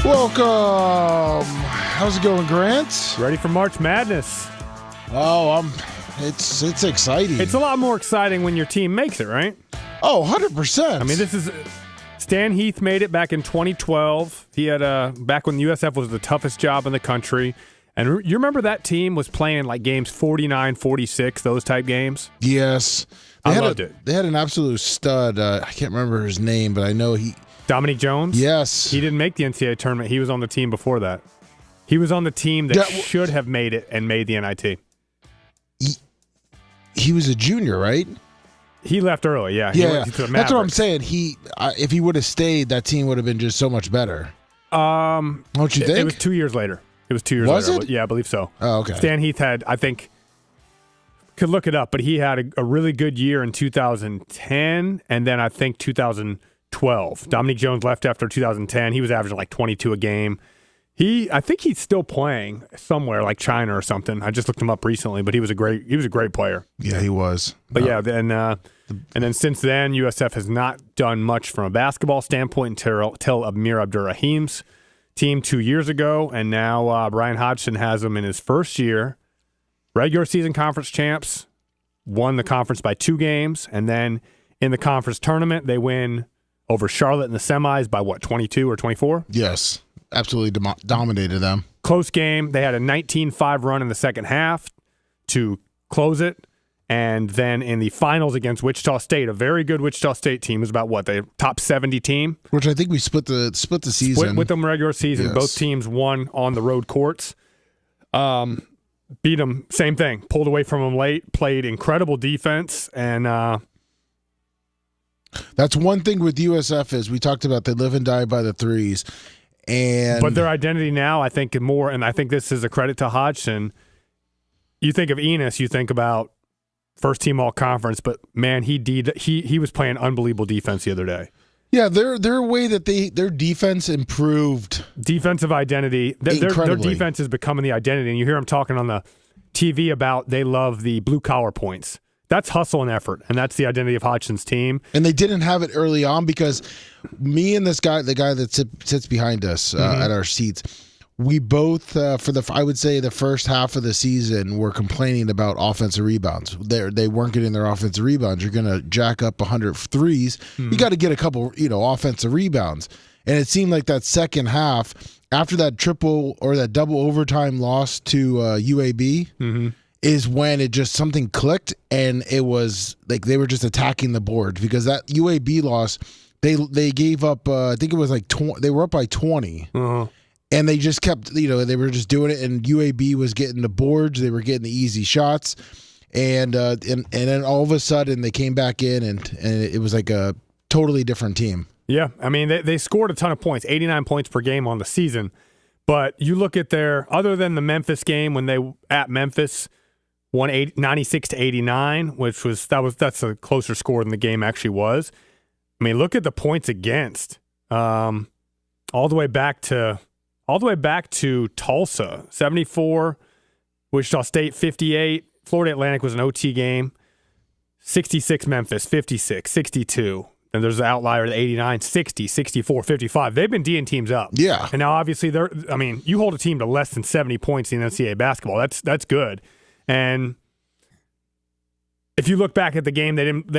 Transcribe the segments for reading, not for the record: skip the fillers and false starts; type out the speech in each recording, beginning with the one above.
Welcome. How's it going, Grant? Ready for March Madness? Oh, it's exciting. It's a lot more exciting when your team makes it, right? Oh, 100%. I mean, this is Stan Heath made it back in 2012. He had back when the USF was the toughest job in the country. And you remember that team was playing like games 49, 46, those type games? Yes. I loved it. They had an absolute stud. I can't remember his name, but I know he... Dominique Jones? Yes. He didn't make the NCAA tournament. He was on the team before that. He was on the team that should have made it and made the NIT. He was a junior, right? He left early, yeah. Yeah, that's what I'm saying. If he would have stayed, that team would have been just so much better. Don't you think? It was 2 years later. Was it? Yeah, I believe so. Oh, okay. Stan Heath had, I think, could look it up, but he had a really good year in 2010, and then I think 2012. Dominique Jones left after 2010. He was averaging like 22 a game. I think he's still playing somewhere like China or something. I just looked him up recently, but he was a great player. Yeah, he was. But yeah, and then since then, USF has not done much from a basketball standpoint until Amir Abdur-Rahim's team 2 years ago, and now Brian Hodgson has them in his first year. Regular season conference champs, won the conference by 2 games, and then in the conference tournament, they win over Charlotte in the semis by 22 or 24? Yes, absolutely dominated them. Close game. They had a 19-5 run in the second half to close it. And then in the finals against Wichita State, a very good Wichita State team, was about the top 70 team. Which I think we split the season. Split with them regular season. Yes. Both teams won on the road courts. Beat them, same thing. Pulled away from them late, played incredible defense, and that's one thing with USF is we talked about they live and die by the threes. But their identity now, I think, more, and I think this is a credit to Hodgson. You think of Enos, you think about first team all conference, but man, he was playing unbelievable defense the other day. Yeah, their way that their defense improved. Defensive identity. Their defense is becoming the identity, and you hear them talking on the TV about they love the blue collar points. That's hustle and effort, and that's the identity of Hodgson's team. And they didn't have it early on because me and this guy, the guy that sits behind us at our seats, we both, I would say the first half of the season, were complaining about offensive rebounds. They weren't getting their offensive rebounds. You're going to jack up 100 threes. You got to get a couple, offensive rebounds. And it seemed like that second half, after that triple or that double overtime loss to UAB, is when it just something clicked, and it was like they were just attacking the board because that UAB loss, they gave up. I think it was like they were up by 20. And they just kept, they were just doing it, and UAB was getting the boards. They were getting the easy shots, and then all of a sudden they came back in, and it was like a totally different team. Yeah, I mean, they scored a ton of points, 89 points per game on the season. But you look at other than the Memphis game when they at Memphis won 96-89, that's a closer score than the game actually was. I mean, look at the points against, all the way back to Tulsa, 74, Wichita State 58, Florida Atlantic was an OT game, 66 Memphis, 56, 62. And there's an outlier, the 89, 60, 64, 55. They've been D'ing teams up. Yeah. And now obviously you hold a team to less than 70 points in NCAA basketball. That's good. And if you look back at the game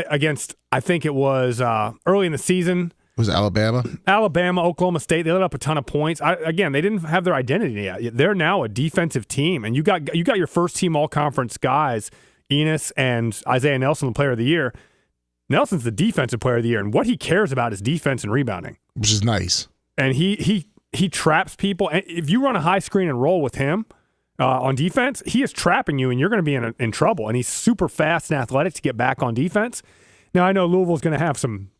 against, I think it was early in the season. Was it Alabama? Alabama, Oklahoma State. They let up a ton of points. Again, they didn't have their identity yet. They're now a defensive team, and you got your first team all conference guys, Enos and Isaiah Nelson, the player of the year. Nelson's the defensive player of the year, and what he cares about is defense and rebounding, which is nice. And he traps people. And if you run a high screen and roll with him on defense, he is trapping you, and you're going to be in trouble. And he's super fast and athletic to get back on defense. Now I know Louisville's going to have some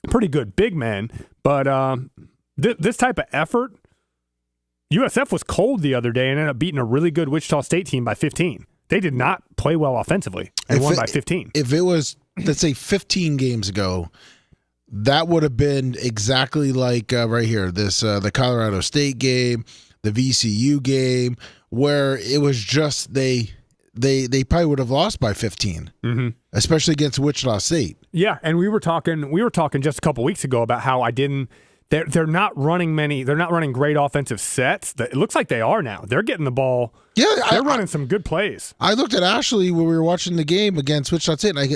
pretty good big men, but this type of effort, USF was cold the other day and ended up beating a really good Wichita State team by 15. They did not play well offensively. They won by 15. If it was, let's say, 15 games ago, that would have been exactly like right here, the Colorado State game, the VCU game, where it was just they probably would have lost by 15, especially against Wichita State. Yeah, and we were talking just a couple weeks ago about how I didn't they're not running many. They're not running great offensive sets. It looks like they are now. They're getting the ball. Yeah, they're running some good plays. I looked at Ashley when we were watching the game against Switch.it, and I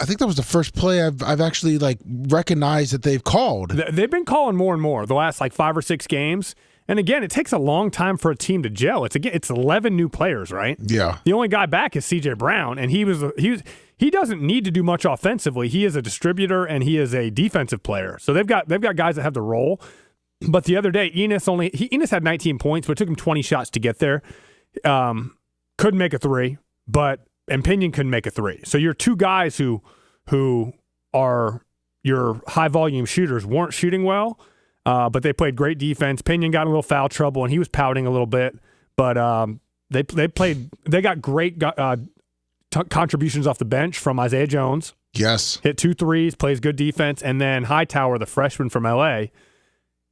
think that was the first play I've actually like recognized that they've called. They've been calling more and more the last like 5 or 6 games. And again, it takes a long time for a team to gel. It's 11 new players, right? Yeah. The only guy back is CJ Brown, and he doesn't need to do much offensively. He is a distributor and he is a defensive player. So they've got guys that have the role. But the other day, Enos had 19 points, but it took him 20 shots to get there. Couldn't make a 3, and Pinion couldn't make a 3. So your 2 guys who are your high volume shooters weren't shooting well. But they played great defense. Pinion got in a little foul trouble, and he was pouting a little bit. But they got great contributions off the bench from Isaiah Jones. Yes. Hit 2 threes, plays good defense. And then Hightower, the freshman from L.A.,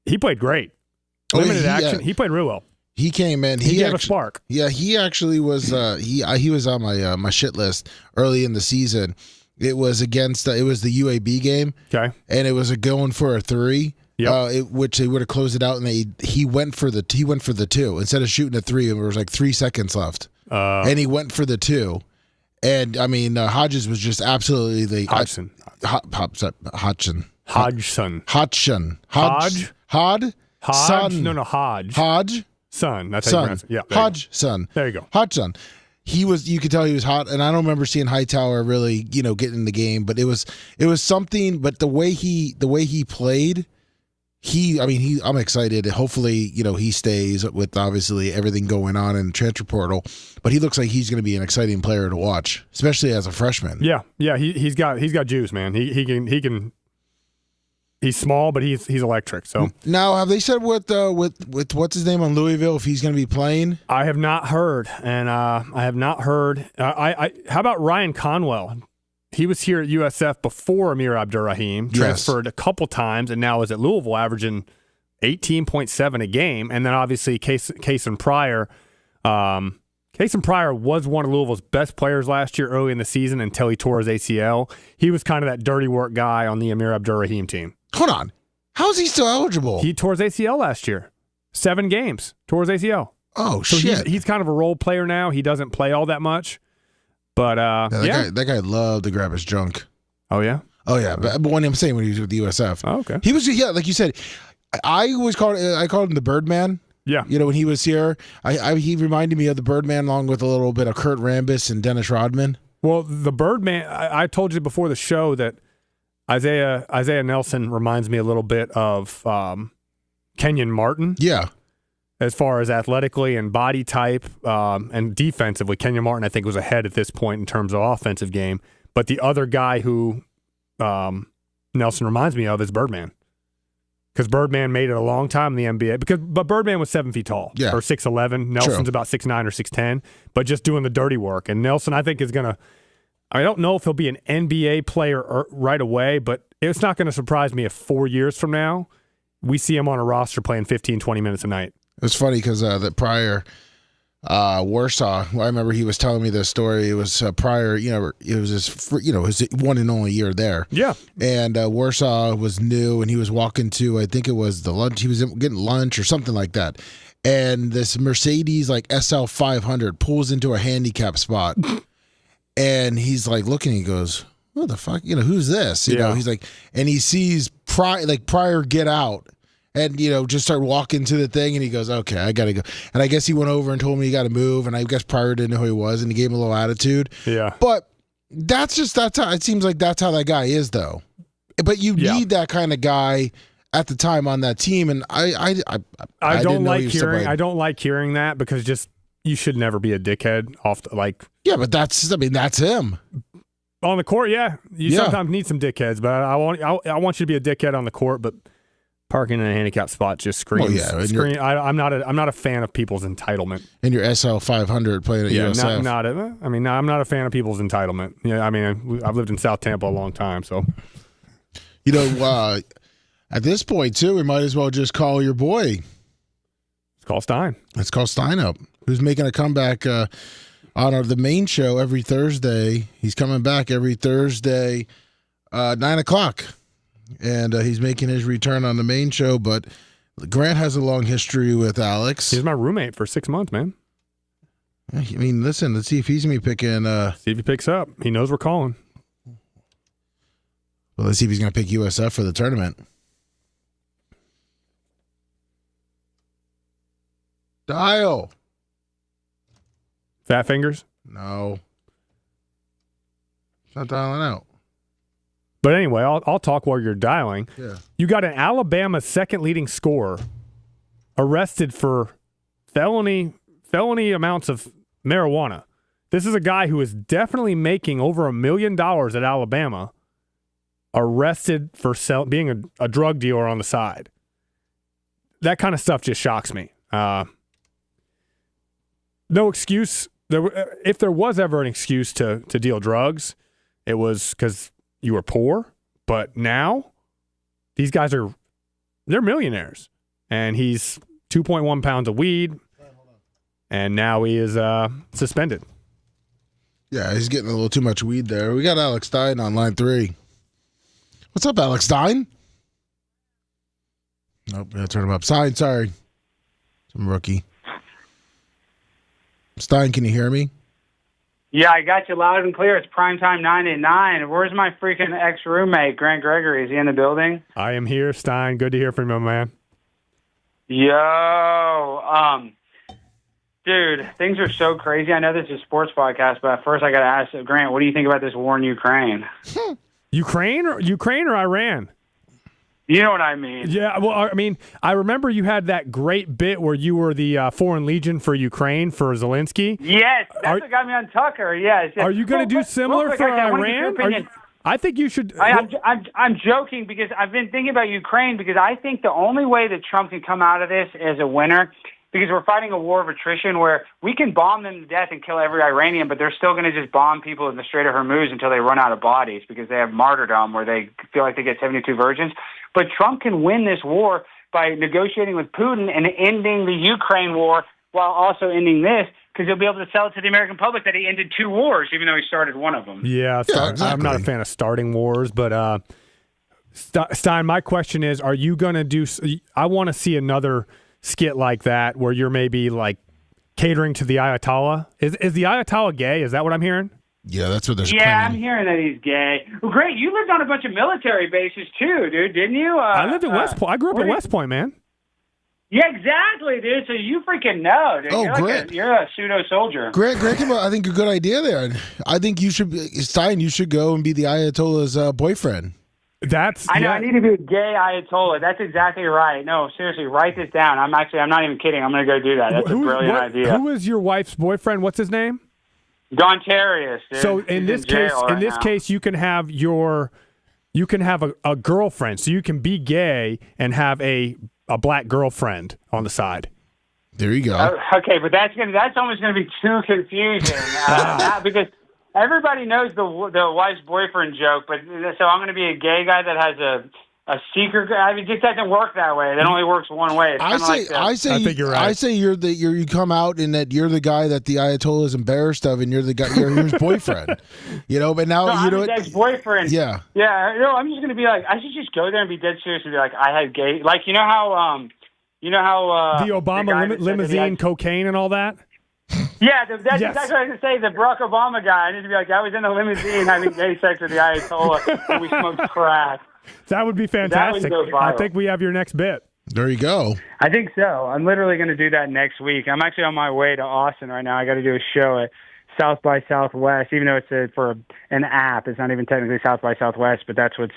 he played great. Limited action. He played real well. He came in. He gave a spark. Yeah, he actually was. He was on my shit list early in the season. It was against. It was the UAB game. Okay. And it was going for a 3. Yep. Which they would have closed it out, and he went for the 2 instead of shooting a 3. And there was like 3 seconds left, and he went for the 2. And I mean, Hodges was just absolutely the Hodgson. Hodgson. No, Hodge. Hodge. Son. That's how you pronounce it. Yeah. Hodgson. There you go. Hodgson. You could tell he was hot, and I don't remember seeing Hightower really, get in the game, but it was something. But the way he played, I'm excited. Hopefully, he stays with obviously everything going on in the transfer portal. But he looks like he's going to be an exciting player to watch, especially as a freshman. Yeah. He's got juice, man. He can. He's small, but he's electric. So now, have they said with what's his name on Louisville if he's going to be playing? I have not heard, and I have not heard. How about Ryan Conwell? He was here at USF before Amir Abdur-Rahim, transferred a couple times, and now is at Louisville, averaging 18.7 a game. And then obviously Cason Pryor. Cason Pryor was one of Louisville's best players last year early in the season until he tore his ACL. He was kind of that dirty work guy on the Amir Abdur-Rahim team. Hold on. How is he still eligible? He tore his ACL last year. 7 games. Tore his ACL. Oh, so shit. He's kind of a role player now. He doesn't play all that much. But, that guy loved to grab his junk. Oh, yeah? Oh, yeah. But when I'm saying when he was with the USF. Oh, okay. He was, like you said, I called him the Birdman. Yeah. When he was here, he reminded me of the Birdman along with a little bit of Kurt Rambis and Dennis Rodman. Well, the Birdman, I told you before the show that Isaiah Nelson reminds me a little bit of Kenyon Martin. Yeah. As far as athletically and body type and defensively, Kenyon Martin, I think, was ahead at this point in terms of offensive game. But the other guy who Nelson reminds me of is Birdman. Because Birdman made it a long time in the NBA. But Birdman was 7 feet tall, or 6'11". Nelson's about 6'9" or 6'10", but just doing the dirty work. And Nelson, I think, is going to – I don't know if he'll be an NBA player right away, but it's not going to surprise me if 4 years from now we see him on a roster playing 15, 20 minutes a night. It was funny because the prior Warsaw, I remember he was telling me this story. It was prior, it was his one and only year there. Yeah. And Warsaw was new, and he was walking to, I think it was the lunch. He was getting lunch or something like that. And this Mercedes SL 500 pulls into a handicap spot. And he's looking, he goes, what the fuck? Who's this? You know, he's and he sees Pryor get out and, just start walking to the thing. And he goes, okay, I got to go. And I guess he went over and told me he got to move. And I guess Pryor didn't know who he was. And he gave him a little attitude. Yeah. But that's how it seems like that's how that guy is, though. But you need that kind of guy at the time on that team. And I don't like hearing that because just, you should never be a dickhead Yeah, but that's him. On the court, yeah. You sometimes need some dickheads, but I want you to be a dickhead on the court, but parking in a handicap spot just screams. I'm not a fan of people's entitlement. And your SL 500 playing at USF. I'm not a fan of people's entitlement. Yeah, I've lived in South Tampa a long time, so. At this point too, we might as well just call your boy. Let's call Stein. Let's call Stein up. Who's making a comeback on the main show every Thursday. He's coming back every Thursday, 9 o'clock. and he's making his return on the main show. But Grant has a long history with Alex. He's my roommate for 6 months, man. I mean, listen, let's see if he's going to be picking. See if he picks up. He knows we're calling. Well, let's see if he's going to pick USF for the tournament. Dial. Fat fingers? No. It's not dialing out. But anyway, I'll talk while you're dialing. Yeah. You got an Alabama second leading scorer arrested for felony amounts of marijuana. This is a guy who is definitely making over $1 million at Alabama, arrested for being a drug dealer on the side. That kind of stuff just shocks me. No excuse. If there was ever an excuse to deal drugs, it was because you were poor. But now, these guys they're millionaires. And he's 2.1 pounds of weed, and now he is suspended. Yeah, he's getting a little too much weed there. We got Alex Stein on line 3. What's up, Alex Stein? Nope, gotta turn him up. Stein, sorry. Some rookie. Stein, can you hear me? Yeah, I got you loud and clear. It's primetime 9 at 9. Where's my freaking ex-roommate, Grant Gregory? Is he in the building? I am here, Stein. Good to hear from you, my man. Yo, dude, things are so crazy. I know this is a sports podcast, but first I got to ask Grant, what do you think about this war in Ukraine? Ukraine or Iran? You know what I mean? Yeah, well, I mean, I remember you had that great bit where you were the Foreign Legion for Ukraine for Zelensky. Yes, that's what got me on Tucker. Yes. Are you going to do similar for Iran? I think you should. I'm joking because I've been thinking about Ukraine because I think the only way that Trump can come out of this as a winner, because we're fighting a war of attrition where we can bomb them to death and kill every Iranian, but they're still going to just bomb people in the Strait of Hormuz until they run out of bodies because they have martyrdom where they feel like they get 72 virgins. But Trump can win this war by negotiating with Putin and ending the Ukraine war while also ending this, because he'll be able to sell it to the American public that he ended 2 wars, even though he started one of them. Yeah, exactly. I'm not a fan of starting wars, but Stein, my question is, are you going to do – I want to see another skit like that where you're maybe like catering to the Ayatollah. Is the Ayatollah gay? Is that what I'm hearing? Yeah, that's what they're Yeah, claiming. I'm hearing that he's gay. Well, great. You lived on a bunch of military bases too, dude, didn't you? I lived at West Point. I grew up at West Point, man. Yeah, exactly, dude. So you freaking know, dude. Oh, you're great. You're a pseudo-soldier. Grant came up, I think, a good idea there. I think you should, Stein, you should go and be the Ayatollah's boyfriend. I know. I need to be a gay Ayatollah. That's exactly right. No, seriously, write this down. I'm not even kidding. I'm going to go do that. That's a brilliant idea. Who is your wife's boyfriend? What's his name? Don Terrius, dude. So in this case, you can have a girlfriend. So you can be gay and have a black girlfriend on the side. There you go. Okay, but that's almost going to be too confusing because everybody knows the wife's boyfriend joke. But so I'm going to be a gay guy that has a secret. I mean, it just doesn't work that way. It only works one way. I think you're right. I say you come out and that you're the guy that the Ayatollah is embarrassed of, and you're his boyfriend. But now I'm his ex-boyfriend. Yeah. Yeah. No, I'm just going to be like, I should just go there and be dead serious and be like, I had gay. Like you know how the Obama limousine cocaine and all that. Yeah, that's exactly what I was going to say. The Barack Obama guy. I need to be like, I was in the limousine having gay sex with the Ayatollah, and we smoked crack. That would be fantastic. I think we have your next bit. There you go. I think so. I'm literally going to do that next week. I'm actually on my way to Austin right now. I got to do a show at South by Southwest, even though it's for an app. It's not even technically South by Southwest, but that's what's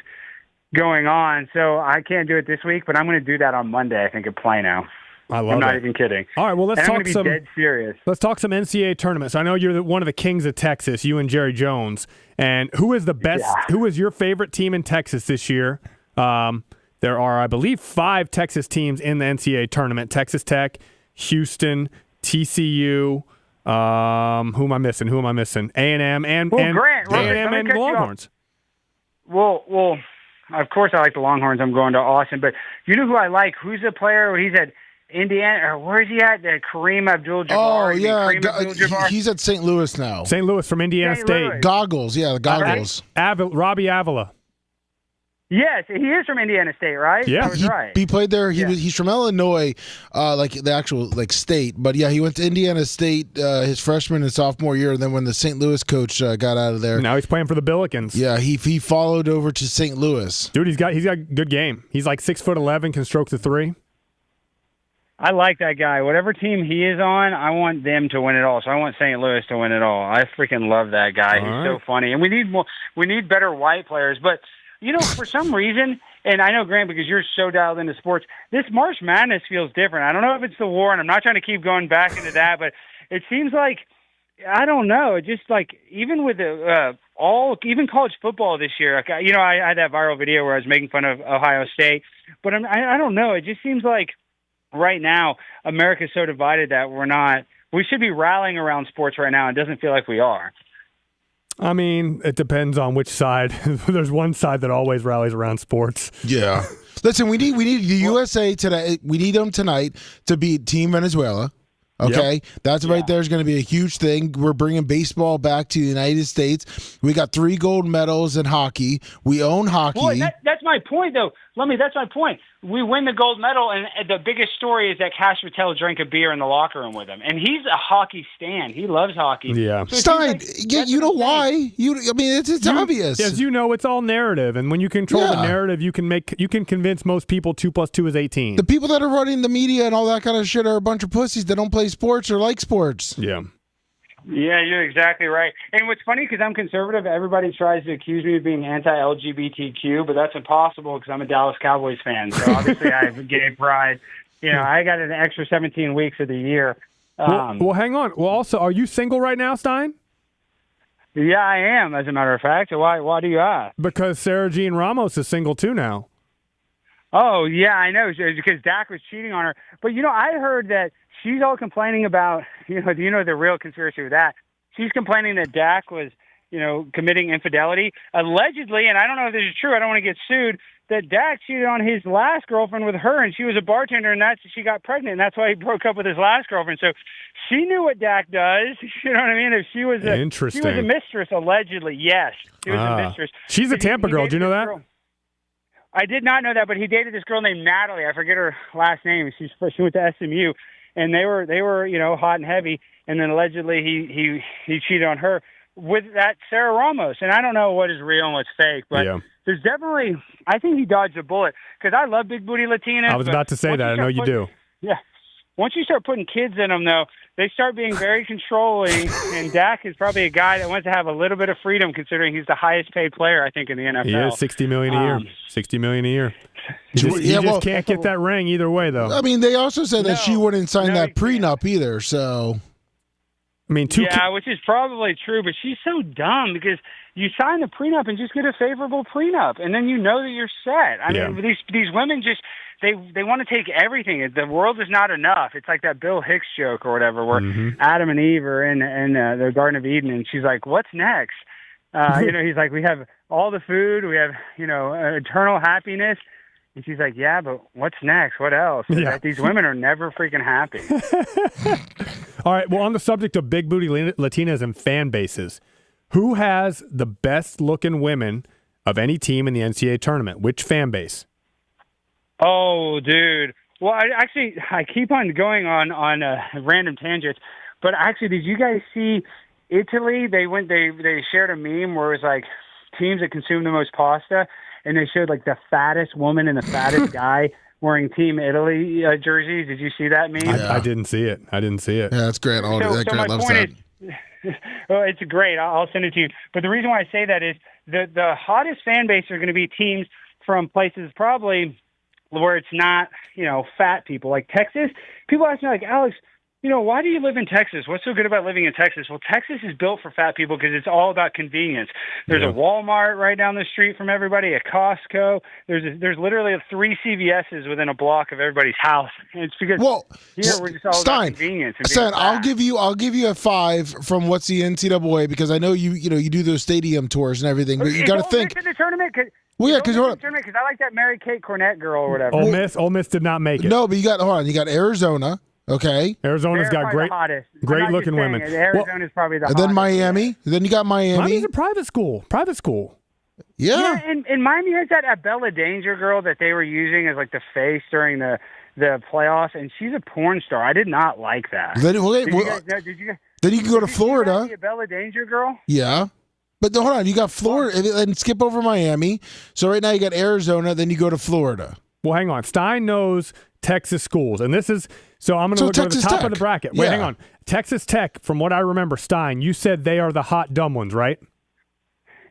going on. So I can't do it this week, but I'm going to do that on Monday, I think, at Plano. I'm not even kidding. All right, well, let's talk some. Dead serious. Let's talk some NCAA tournaments. I know you're one of the kings of Texas, you and Jerry Jones. And who is the best? Yeah. Who is your favorite team in Texas this year? There are, I believe, 5 Texas teams in the NCAA tournament: Texas Tech, Houston, TCU. Who am I missing? A&M and Grant, A&M and Longhorns. Well, of course I like the Longhorns. I'm going to Austin, but you know who I like? Who's the player? He's at Indiana, or where is he at? Kareem Abdul-Jabbar. Oh, yeah. He's at St. Louis now. St. Louis from Indiana State. Goggles, yeah, the goggles. Robbie Avila. Yes, he is from Indiana State, right? Yeah. I was right. He played there. He's from Illinois, like the actual state. But yeah, he went to Indiana State his freshman and sophomore year. And then when the St. Louis coach got out of there, Now he's playing for the Billikens. yeah, he followed over to St. Louis. Dude, he's got a good game. He's like 6'11", can stroke the three. I like that guy. Whatever team he is on, I want them to win it all. So I want St. Louis to win it all. I freaking love that guy. He's so funny. And we need more. We need better white players. But for some reason, and I know, Grant, because you're so dialed into sports, this March Madness feels different. I don't know if it's the war, and I'm not trying to keep going back into that, but it seems like, I don't know, it just like, even with even college football this year, like, I had that viral video where I was making fun of Ohio State, but I don't know, it just seems like right now America's so divided that we should be rallying around sports right now, and it doesn't feel like we are. I mean, it depends on which side. There's one side that always rallies around sports. Yeah. Listen, we need the USA today. We need them tonight to beat Team Venezuela. Okay, that's right there is going to be a huge thing. We're bringing baseball back to the United States. We got 3 gold medals in hockey. We own hockey. Boy, that's my point, though. Lummy, that's my point. We win the gold medal, and the biggest story is that Cash Patel drank a beer in the locker room with him. And he's a hockey stan. He loves hockey. Yeah. So Stein, you know why? It's obvious. As you know, it's all narrative. And when you control the narrative, you can convince most people 2 + 2 is 18. The people that are running the media and all that kind of shit are a bunch of pussies that don't play sports or like sports. Yeah. Yeah, you're exactly right. And what's funny, because I'm conservative, everybody tries to accuse me of being anti-LGBTQ, but that's impossible because I'm a Dallas Cowboys fan. So obviously I have gay pride. I got an extra 17 weeks of the year. Well, hang on. Well, also, are you single right now, Stein? Yeah, I am, as a matter of fact. Why do you ask? Because Sarah Jean Ramos is single too now. Oh, yeah, I know, because Dak was cheating on her. But, I heard that she's all complaining about, do you know the real conspiracy with that? She's complaining that Dak was, committing infidelity. Allegedly, and I don't know if this is true, I don't want to get sued, that Dak cheated on his last girlfriend with her, and she was a bartender, and she got pregnant, and that's why he broke up with his last girlfriend. So she knew what Dak does. You know what I mean? If she was a mistress, allegedly, yes. She was a mistress. She's a Tampa girl. Do you know that? I did not know that, but he dated this girl named Natalie. I forget her last name. She went to SMU, and they were hot and heavy. And then allegedly he cheated on her with that Sarah Ramos. And I don't know what is real and what's fake, but there's definitely, I think he dodged a bullet, because I love big booty Latinas. I was about to say that. I know you do. Yeah. Once you start putting kids in them, though, they start being very controlling, and Dak is probably a guy that wants to have a little bit of freedom, considering he's the highest paid player, I think, in the NFL. He is $60 million a year. $60 million a year. You just can't get that ring either way, though. I mean, they also said that she wouldn't sign that prenup either, so. I mean, which is probably true, but she's so dumb, because you sign the prenup and just get a favorable prenup, and then you know that you're set. I mean, these women just, they want to take everything. The world is not enough. It's like that Bill Hicks joke or whatever, where Adam and Eve are in the Garden of Eden, and she's like, "What's next?" He's like, "We have all the food. We have eternal happiness." And she's like, "Yeah, but what's next? What else?" Yeah. These women are never freaking happy. All right. Well, on the subject of big booty Latinas and fan bases, who has the best looking women of any team in the NCAA tournament? Which fan base? Oh, dude. Well, I keep on going on random tangents, but actually, did you guys see Italy? They shared a meme where it was like teams that consume the most pasta, and they showed like the fattest woman and the fattest guy wearing Team Italy jerseys. Did you see that meme? I didn't see it. Yeah, that's great. Grant loves that. Well, it's great. I'll send it to you. But the reason why I say that is the hottest fan base are going to be teams from places probably where it's not, fat people. Like Texas, people ask me, like, Alex, why do you live in Texas? What's so good about living in Texas? Well, Texas is built for fat people because it's all about convenience. There's a Walmart right down the street from everybody, a Costco. There's literally 3 CVS's within a block of everybody's house. And it's because we're just all about convenience. Stein, I'll give you a 5 from what's the NCAA, because I know you do those stadium tours and everything, but you got to think. In the tournament, because I like that Mary Kate Cornett girl or whatever. Ole Miss did not make it. No, but you got Arizona. Okay. Arizona's got great looking women. Arizona's probably the hottest. And then Miami. Then you got Miami. Miami's a private school. Yeah. and Miami has that Bella Danger girl that they were using as like the face during the playoffs, and she's a porn star. I did not like that. Then, then you can go to Florida. The Bella Danger girl? Yeah. But hold on, you got Florida, and skip over Miami. So right now you got Arizona, then you go to Florida. Well, hang on. Stein knows Texas schools, and this is so. I'm going to go to the top Tech. of the bracket. Wait, hang on. Texas Tech, from what I remember, Stein, you said they are the hot dumb ones, right?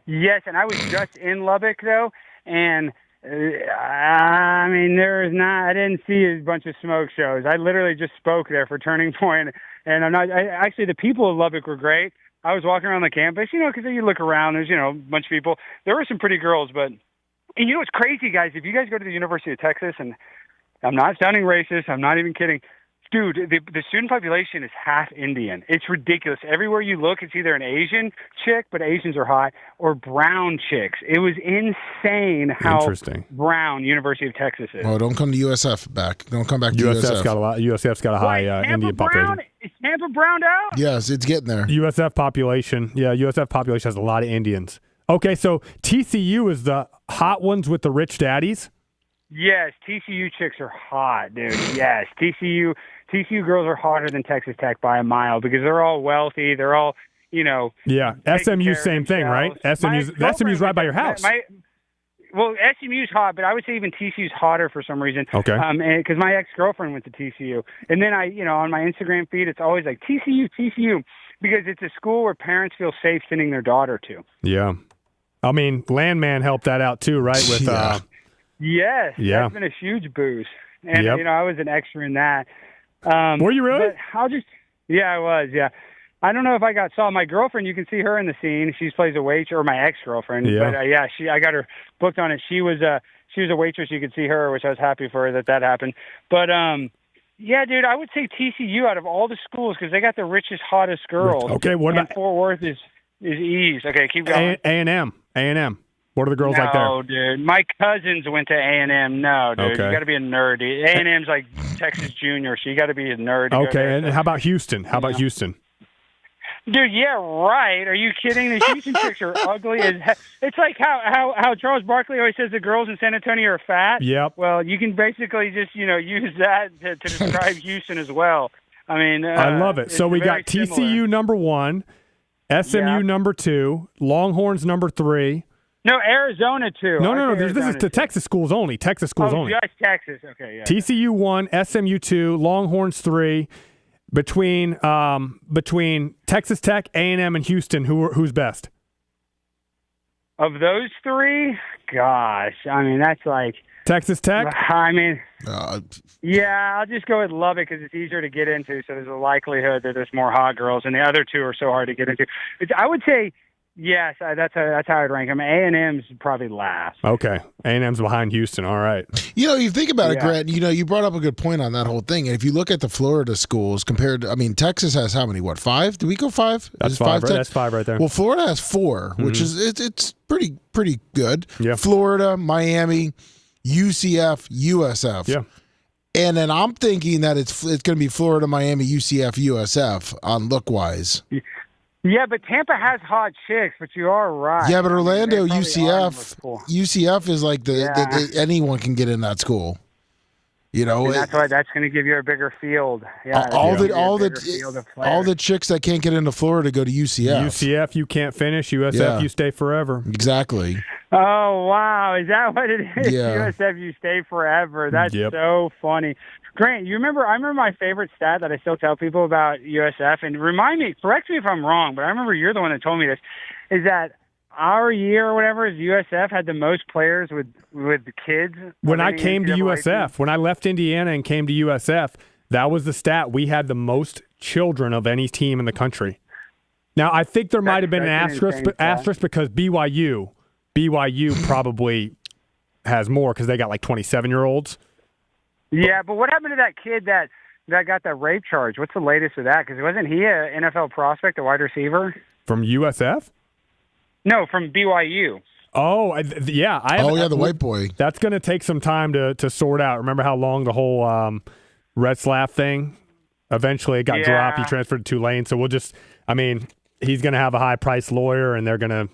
Yes, and I was just in Lubbock though, and I mean I didn't see a bunch of smoke shows. I literally just spoke there for Turning Point, and actually the people of Lubbock were great. I was walking around the campus, because you look around, there's, a bunch of people. There were some pretty girls, but, and what's crazy, guys, if you guys go to the University of Texas, and I'm not sounding racist, I'm not even kidding, dude, the student population is half Indian. It's ridiculous. Everywhere you look, it's either an Asian chick, but Asians are hot, or brown chicks. It was insane how brown University of Texas is. Oh, don't come to USF back. Don't come back to USF. USF's got a high Indian population. Is Tampa browned out? Yes, it's getting there. USF population. Yeah, USF population has a lot of Indians. Okay, so TCU is the hot ones with the rich daddies? Yes, TCU chicks are hot, dude. Yes, TCU girls are hotter than Texas Tech by a mile because they're all wealthy. They're all, Yeah, SMU same thing, right? SMU's right by your house. Well, SMU's hot, but I would say even TCU's hotter for some reason. Okay. Because my ex-girlfriend went to TCU. And then on my Instagram feed, it's always like TCU, because it's a school where parents feel safe sending their daughter to. Yeah. I mean, Landman helped that out too, right? With Yes. Yeah. That's been a huge boost. And, Yep. I was an extra in that. Were you really? Yeah, I was, yeah. I don't know if I saw my girlfriend. You can see her in the scene. She plays a waitress, or my ex-girlfriend. Yeah. But I got her booked on it. She was a waitress. You could see her, which I was happy for her that happened. But yeah, dude, I would say TCU out of all the schools because they got the richest, hottest girls. Okay, what about Fort Worth is ease. Okay, keep going. A&M. What are the girls like there? No, dude. My cousins went to A&M. No, dude. Okay. You got to be a nerd. A&M's like Texas Junior, so you got to be a nerd. Okay, and how about Houston? Houston? Dude, yeah, right. Are you kidding? The Houston chicks are ugly as heck. It's like how Charles Barkley always says the girls in San Antonio are fat. Yep. Well, you can basically just, use that to describe Houston as well. I mean, I love it. So we got TCU similar. number 1, SMU number 2, Longhorns number 3. No, Arizona too. No. This is the Texas schools only. Texas schools only. Just Texas. Okay, yeah. TCU 1, SMU 2, Longhorns 3. Between Texas Tech, A&M, and Houston, who's best? Of those three, gosh, I mean that's like Texas Tech. I mean, yeah, I'll just go with Lubbock because it's easier to get into. So there's a likelihood that there's more hot girls, and the other two are so hard to get into. I would say. Yes, that's how I'd rank them. A&M's probably last. Okay, A&M's behind Houston. All right. You think about it, Grant. You brought up a good point on that whole thing. And if you look at the Florida schools compared to, Texas has how many? What, 5? Did we go 5? That's 5. Right? That's 5 right there. Well, Florida has 4, which is it's pretty good. Yeah. Florida, Miami, UCF, USF. Yeah. And then I'm thinking that it's going to be Florida, Miami, UCF, USF on look wise. Yeah, but Tampa has hot chicks, but you are right. Yeah, but Orlando, UCF is like anyone can get in that school. And that's why that's going to give you a bigger field. Yeah, all the chicks that can't get into Florida go to UCF. UCF, you can't finish. USF, you stay forever. Exactly. Oh wow, is that what it is? Yeah. USF, you stay forever. That's so funny. Grant, I remember my favorite stat that I still tell people about USF, and correct me if I'm wrong, but I remember you're the one that told me this, is that our year or whatever is USF had the most players with kids. When I came to USF, when I left Indiana and came to USF, that was the stat. We had the most children of any team in the country. Now, I think there might have been an asterisk because BYU probably has more because they got like 27-year-olds. Yeah, but what happened to that kid that got that rape charge? What's the latest of that? Because wasn't he an NFL prospect, a wide receiver? From USF? No, from BYU. Oh, the white boy. That's going to take some time to sort out. Remember how long the whole Retzlaff thing? Eventually it got dropped. He transferred to Tulane. So he's going to have a high-priced lawyer, and they're going to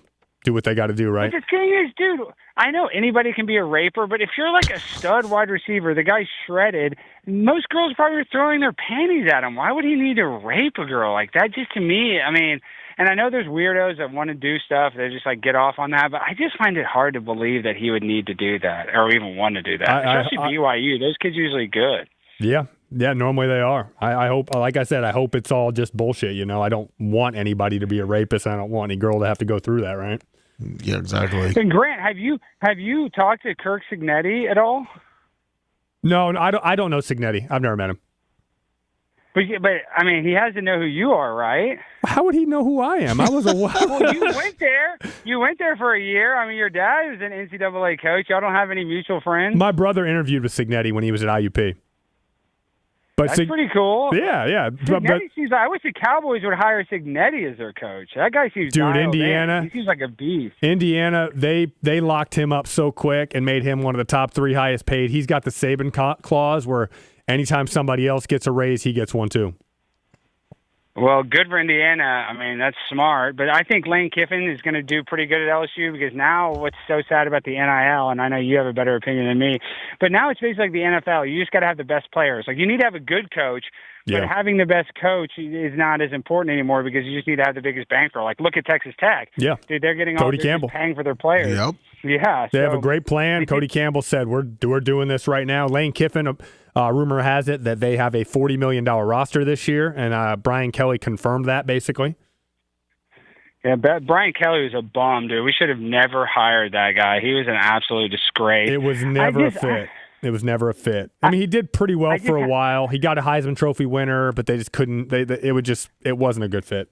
do what they got to do, right? But the thing is, dude, I know anybody can be a raper, but if you're like a stud wide receiver, the guy's shredded, most girls probably are throwing their panties at him. Why would he need to rape a girl like that? Just to me, I mean, and I know there's weirdos that want to do stuff, they just like get off on that, but I just find it hard to believe that he would need to do that or even want to do that. Especially BYU. Those kids are usually good. Yeah. Yeah, normally they are. I hope, like I said, I hope it's all just bullshit. You know, I don't want anybody to be a rapist. I don't want any girl to have to go through that, right? Yeah, exactly. And Grant, have you talked to Kirk Cignetti at all? No, I don't know Cignetti. I've never met him. But I mean, he has to know who you are, right? How would he know who I am? I was a Well, you went there. You went there for a year. I mean, your dad was an NCAA coach. Y'all don't have any mutual friends. My brother interviewed with Cignetti when he was at IUP. But That's pretty cool. Yeah. Cignetti seems like, I wish the Cowboys would hire Cignetti as their coach. That guy seems dude, dialed Indiana. in. He seems like a beast. Indiana, they locked him up so quick and made him one of the top 3 highest paid. He's got the Saban clause where anytime somebody else gets a raise, he gets one too. Well, good for Indiana. I mean, that's smart. But I think Lane Kiffin is going to do pretty good at LSU because now what's so sad about the NIL, and I know you have a better opinion than me, but now it's basically like the NFL. You just got to have the best players. Like, you need to have a good coach, but having the best coach is not as important anymore because you just need to have the biggest banker. Like, look at Texas Tech. Yeah. Dude, they're getting Cody all Campbell paying for their players. Yep. Yeah. They have a great plan. Cody Campbell said, we're doing this right now. Lane Kiffin, rumor has it that they have a $40 million roster this year, and Brian Kelly confirmed that, basically. Yeah, Brian Kelly was a bum, dude. We should have never hired that guy. He was an absolute disgrace. It was never a fit. It was never a fit. I mean, he did pretty well for a while. He got a Heisman Trophy winner, but they just couldn't. It wasn't a good fit.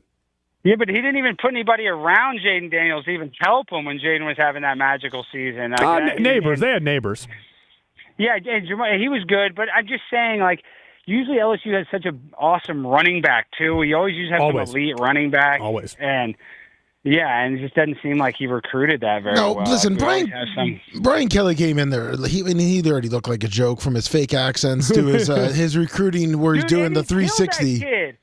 Yeah, but he didn't even put anybody around Jaden Daniels to even help him when Jaden was having that magical season. Neighbors. They had neighbors. Yeah, and he was good, but I'm just saying, like, usually LSU has such an awesome running back, too. We always used to have some elite running back. Always. And it just doesn't seem like he recruited that very well. No, listen, Brian Kelly came in there. He already looked like a joke from his fake accents to his recruiting where he's doing the 360.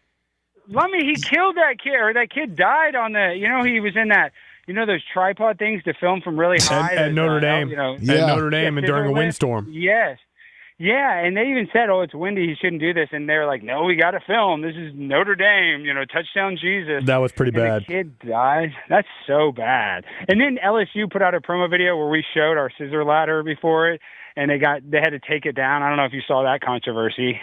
Lummy, he killed that kid, or that kid died on the, he was in that, those tripod things to film from really high. At Notre Dame. At Notre Dame and during a windstorm. Yes. Yeah, and they even said, it's windy, he shouldn't do this. And they're like, no, we got to film. This is Notre Dame, touchdown Jesus. That was pretty bad. The kid died. That's so bad. And then LSU put out a promo video where we showed our scissor ladder before it, and they had to take it down. I don't know if you saw that controversy.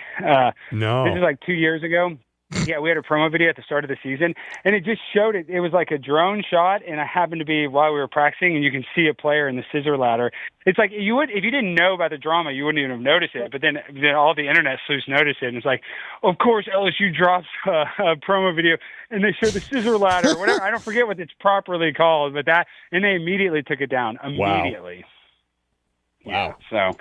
No. This is like 2 years ago. Yeah, we had a promo video at the start of the season, and it just showed it. It was like a drone shot, and it happened to be while we were practicing, and you can see a player in the scissor ladder. It's like if you didn't know about the drama, you wouldn't even have noticed it. But then all the internet sleuths noticed it, and it's like, of course, LSU drops a promo video, and they show the scissor ladder, whatever. I don't forget what it's properly called, but and they immediately took it down. Immediately. Wow. Yeah, so.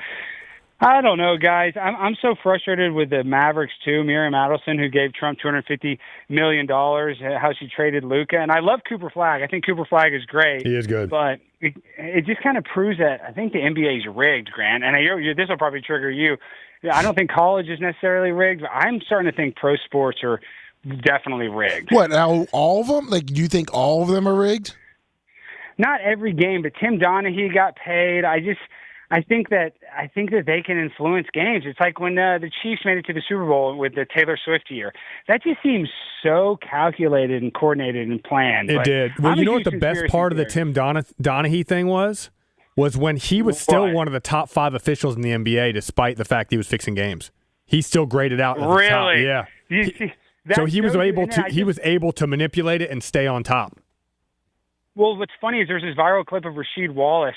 I don't know, guys. I'm so frustrated with the Mavericks, too. Miriam Adelson, who gave Trump $250 million, how she traded Luka. And I love Cooper Flagg. I think Cooper Flagg is great. He is good. But it just kind of proves that I think the NBA is rigged, Grant. And this will probably trigger you. I don't think college is necessarily rigged, but I'm starting to think pro sports are definitely rigged. What, now all of them? Like, do you think all of them are rigged? Not every game, but Tim Donaghy got paid. I think that they can influence games. It's like when the Chiefs made it to the Super Bowl with the Taylor Swift year. That just seems so calculated and coordinated and planned. It did. Well, you know what the best part of the Tim Donaghy thing was when he was still one of the top 5 officials in the NBA, despite the fact he was fixing games. He still graded out at the top. Yeah. So he was able to manipulate it and stay on top. Well, what's funny is there's this viral clip of Rasheed Wallace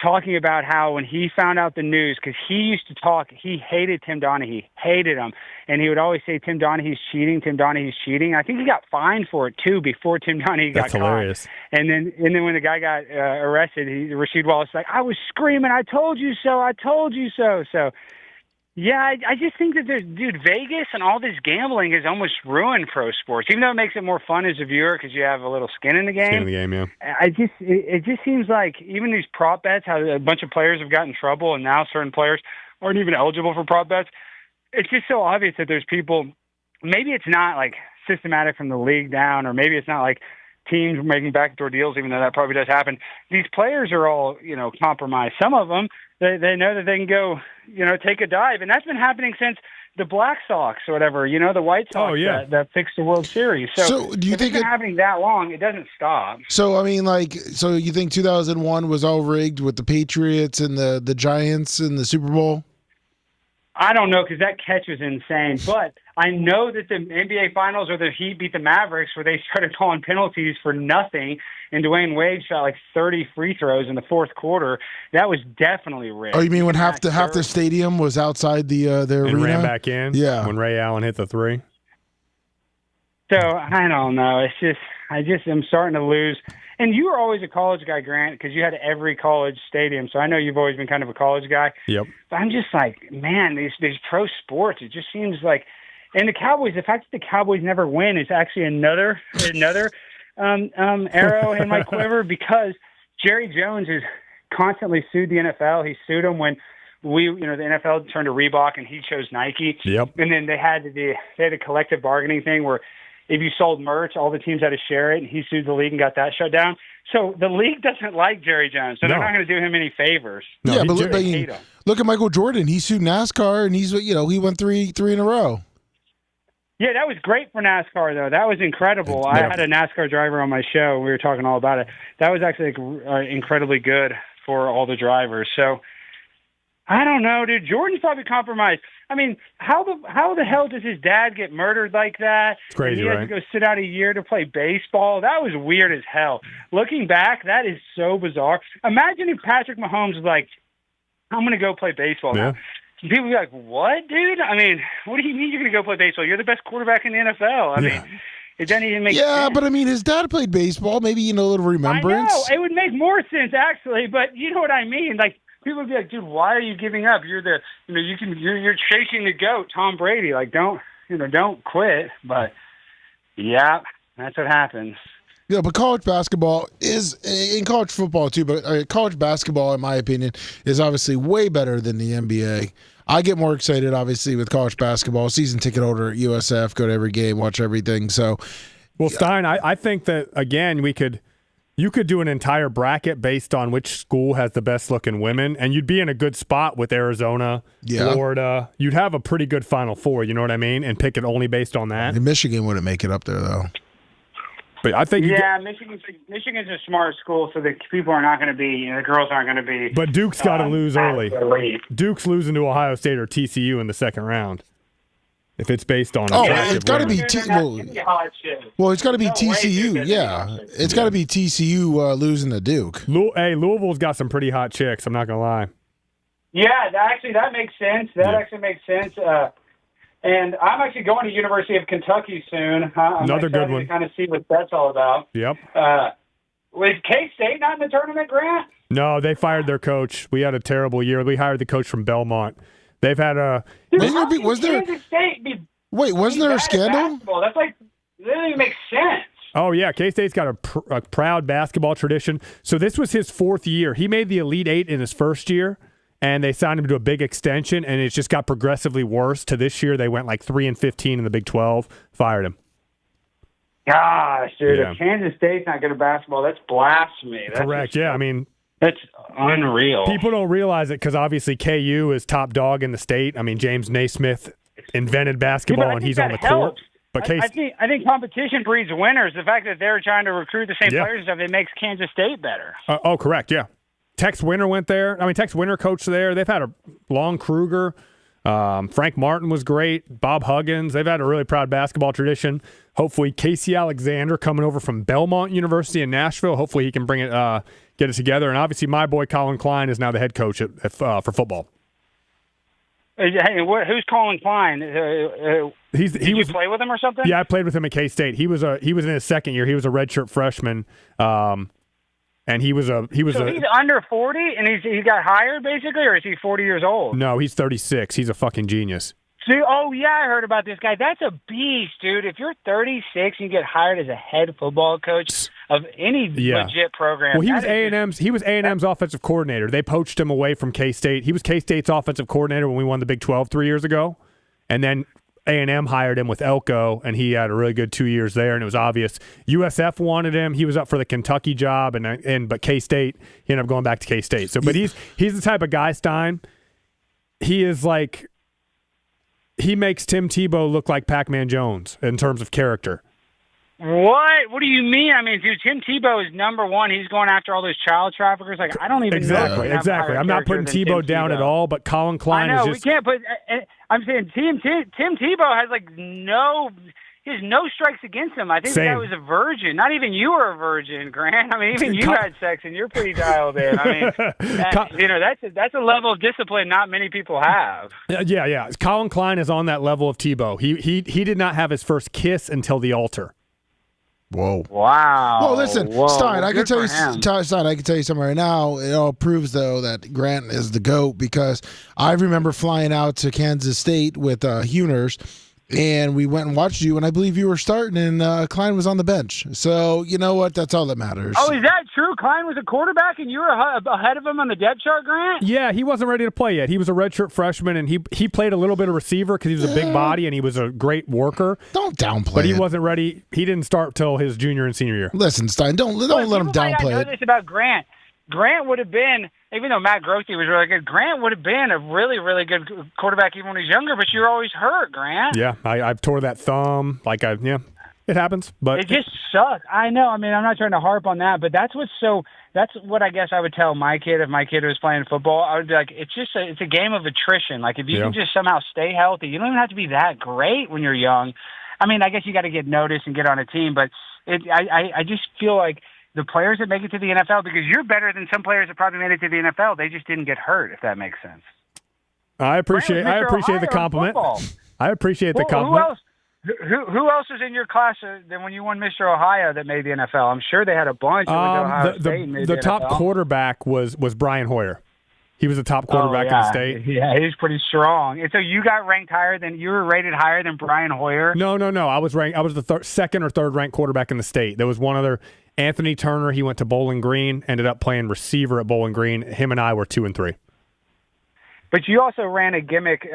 talking about how when he found out the news, because he used to talk, he hated Tim Donaghy, hated him, and he would always say, Tim Donaghy's cheating, Tim Donaghy's cheating. I think he got fined for it, too, before Tim Donaghy got caught. That's hilarious. And then when the guy got arrested, Rasheed Wallace was like, I was screaming, I told you so, I told you so. So, yeah, I just think that Vegas and all this gambling has almost ruined pro sports, even though it makes it more fun as a viewer because you have a little skin in the game. Skin in the game, yeah. It just seems like even these prop bets, how a bunch of players have gotten in trouble, and now certain players aren't even eligible for prop bets. It's just so obvious that there's people. Maybe it's not like systematic from the league down, or maybe it's not like teams making backdoor deals, even though that probably does happen. These players are all, compromised. Some of them, they know that they can go, take a dive. And that's been happening since the Black Sox or whatever, the White Sox that fixed the World Series. So do you think it's been happening that long, it doesn't stop. So, I mean, so you think 2001 was all rigged with the Patriots and the Giants in the Super Bowl? I don't know, because that catch was insane. But I know that the NBA Finals where the Heat beat the Mavericks, where they started calling penalties for nothing, and Dwayne Wade shot like 30 free throws in the fourth quarter. That was definitely rigged. Oh, you mean when half the stadium was outside the arena? And ran back in? Yeah. When Ray Allen hit the three? So, I don't know. It's just, I'm starting to lose. And you were always a college guy, Grant, because you had every college stadium. So I know you've always been kind of a college guy. Yep. But I'm just like, man, these pro sports, it just seems like, and the Cowboys, the fact that the Cowboys never win is actually another arrow in my quiver, because Jerry Jones has constantly sued the NFL. He sued them when the NFL turned to Reebok and he chose Nike. Yep. And then they had a collective bargaining thing where if you sold merch, all the teams had to share it, and he sued the league and got that shut down. So the league doesn't like Jerry Jones, so they're not going to do him any favors. No, yeah, but look at Michael Jordan. He sued NASCAR, and he went three in a row. Yeah, that was great for NASCAR, though. That was incredible. I had a NASCAR driver on my show. We were talking all about it. That was actually incredibly good for all the drivers. So I don't know, dude. Jordan's probably compromised. I mean, how the hell does his dad get murdered like that? It's crazy, and he has to go sit out a year to play baseball. That was weird as hell. Looking back, that is so bizarre. Imagine if Patrick Mahomes was like, I'm going to go play baseball now. People would be like, what, dude? I mean, what do you mean you're going to go play baseball? You're the best quarterback in the NFL. I mean, it doesn't even make sense. Yeah, but I mean, his dad played baseball. Maybe, a little remembrance. I know. It would make more sense, actually, but you know what I mean? Like, people would be like, dude, why are you giving up? You're you're chasing the GOAT, Tom Brady. Like, don't quit. But yeah, that's what happens. Yeah, but college basketball is, in college football too, but college basketball, in my opinion, is obviously way better than the NBA. I get more excited, obviously, with college basketball. Season ticket holder at USF, go to every game, watch everything. So, well, Stein, I think that, again, you could do an entire bracket based on which school has the best looking women, and you'd be in a good spot with Arizona, Florida. You'd have a pretty good Final Four, you know what I mean? And pick it only based on that. And Michigan wouldn't make it up there, though. But I think Michigan's a smart school, so the people are not going to be, the girls aren't going to be. But Duke's got to lose early. Duke's losing to Ohio State or TCU in the second round. If it's based on it's got to be it's got to be TCU. Yeah, it's got to be TCU losing to Duke. Louisville's got some pretty hot chicks. I'm not gonna lie. Yeah, that makes sense. Actually makes sense. And I'm actually going to University of Kentucky soon. I'm Another good one. To kind of see what that's all about. Yep. Was K-State not in the tournament, Grant? No, they fired their coach. We had a terrible year. We hired the coach from Belmont. They've had a. Was there a scandal? That's like, that doesn't even make sense. Oh, yeah. K-State's got a proud basketball tradition. So this was his fourth year. He made the Elite Eight in his first year, and they signed him to a big extension, and it just got progressively worse. To this year, they went like 3-15 in the Big 12, fired him. Gosh, dude, if Kansas State's not good at basketball, that's blasphemy. Correct, yeah. I mean, that's unreal. People don't realize it because obviously KU is top dog in the state. I mean, James Naismith invented basketball, and he's on the court. But I think competition breeds winners. The fact that they're trying to recruit the same players and stuff, it makes Kansas State better. Correct, yeah. Tex Winter went there. I mean, Tex Winter coached there. They've had a Lon Kruger. Frank Martin was great. Bob Huggins. They've had a really proud basketball tradition. Hopefully, Casey Alexander coming over from Belmont University in Nashville. Hopefully, he can bring it, get it together. And obviously, my boy Colin Klein is now the head coach for football. Hey, who's Colin Klein? Did you play with him or something? Yeah, I played with him at K-State. He was in his second year. He was a redshirt freshman, and he was So he's under 40, and he got hired basically, or is he 40 years old? No, he's 36. He's a fucking genius. Oh, yeah, I heard about this guy. That's a beast, dude. If you're 36 and you get hired as a head football coach of any legit program. Well, he was A&M's offensive coordinator. They poached him away from K-State. He was K-State's offensive coordinator when we won the Big 12 3 years ago. And then A&M hired him with Elko, and he had a really good 2 years there, and it was obvious. USF wanted him. He was up for the Kentucky job, but K-State, he ended up going back to K-State. So, but he's the type of guy, Stein, he is like, he makes Tim Tebow look like Pac-Man Jones in terms of character. What? What do you mean? I mean, dude, Tim Tebow is number one. He's going after all those child traffickers. Like, I don't even know. Exactly. I'm not putting Tebow down at all, but Colin Klein is just... we can't put... I'm saying Tim Tebow has, like, he has no strikes against him. I think the guy was a virgin. Not even you were a virgin, Grant. I mean, even you had sex, and you're pretty dialed in. I mean, that's a level of discipline not many people have. Yeah. Colin Klein is on that level of Tebow. He did not have his first kiss until the altar. Whoa! Wow! Well, listen, Stein. I can tell you, Stein. I can tell you something right now. It all proves though that Grant is the GOAT because I remember flying out to Kansas State with Huners, and we went and watched you, and I believe you were starting, and Klein was on the bench. So you know what? That's all that matters. Oh, is that true? Klein was a quarterback, and you were ahead of him on the depth chart, Grant? Yeah, he wasn't ready to play yet. He was a redshirt freshman, and he played a little bit of receiver because he was a big body, and he was a great worker. Don't downplay But he it. wasn't ready. He didn't start till his junior and senior year. Listen, Stein, don't let him downplay it. I know this about Grant. Grant would have been, even though Matt Grothe was really good, Grant would have been a really, really good quarterback even when he was younger, but you were always hurt, Grant. Yeah, I've tore that thumb. It happens. But it just sucks. I know. I mean, I'm not trying to harp on that, but that's what I guess I would tell my kid if my kid was playing football. I would be like, it's a game of attrition. Like, if you can just somehow stay healthy, you don't even have to be that great when you're young. I mean, I guess you got to get noticed and get on a team, but I just feel like the players that make it to the NFL, because you're better than some players that probably made it to the NFL, they just didn't get hurt, if that makes sense. I appreciate the compliment. I appreciate the compliment. Who else was in your class than when you won Mr. Ohio that made the NFL? I'm sure they had a bunch. The top quarterback was Brian Hoyer. He was the top quarterback in the state. Yeah, he's pretty strong. And so you were rated higher than Brian Hoyer? No. I was the second or third ranked quarterback in the state. There was one other, Anthony Turner. He went to Bowling Green, ended up playing receiver at Bowling Green. Him and I were 2 and 3. But you also ran a gimmick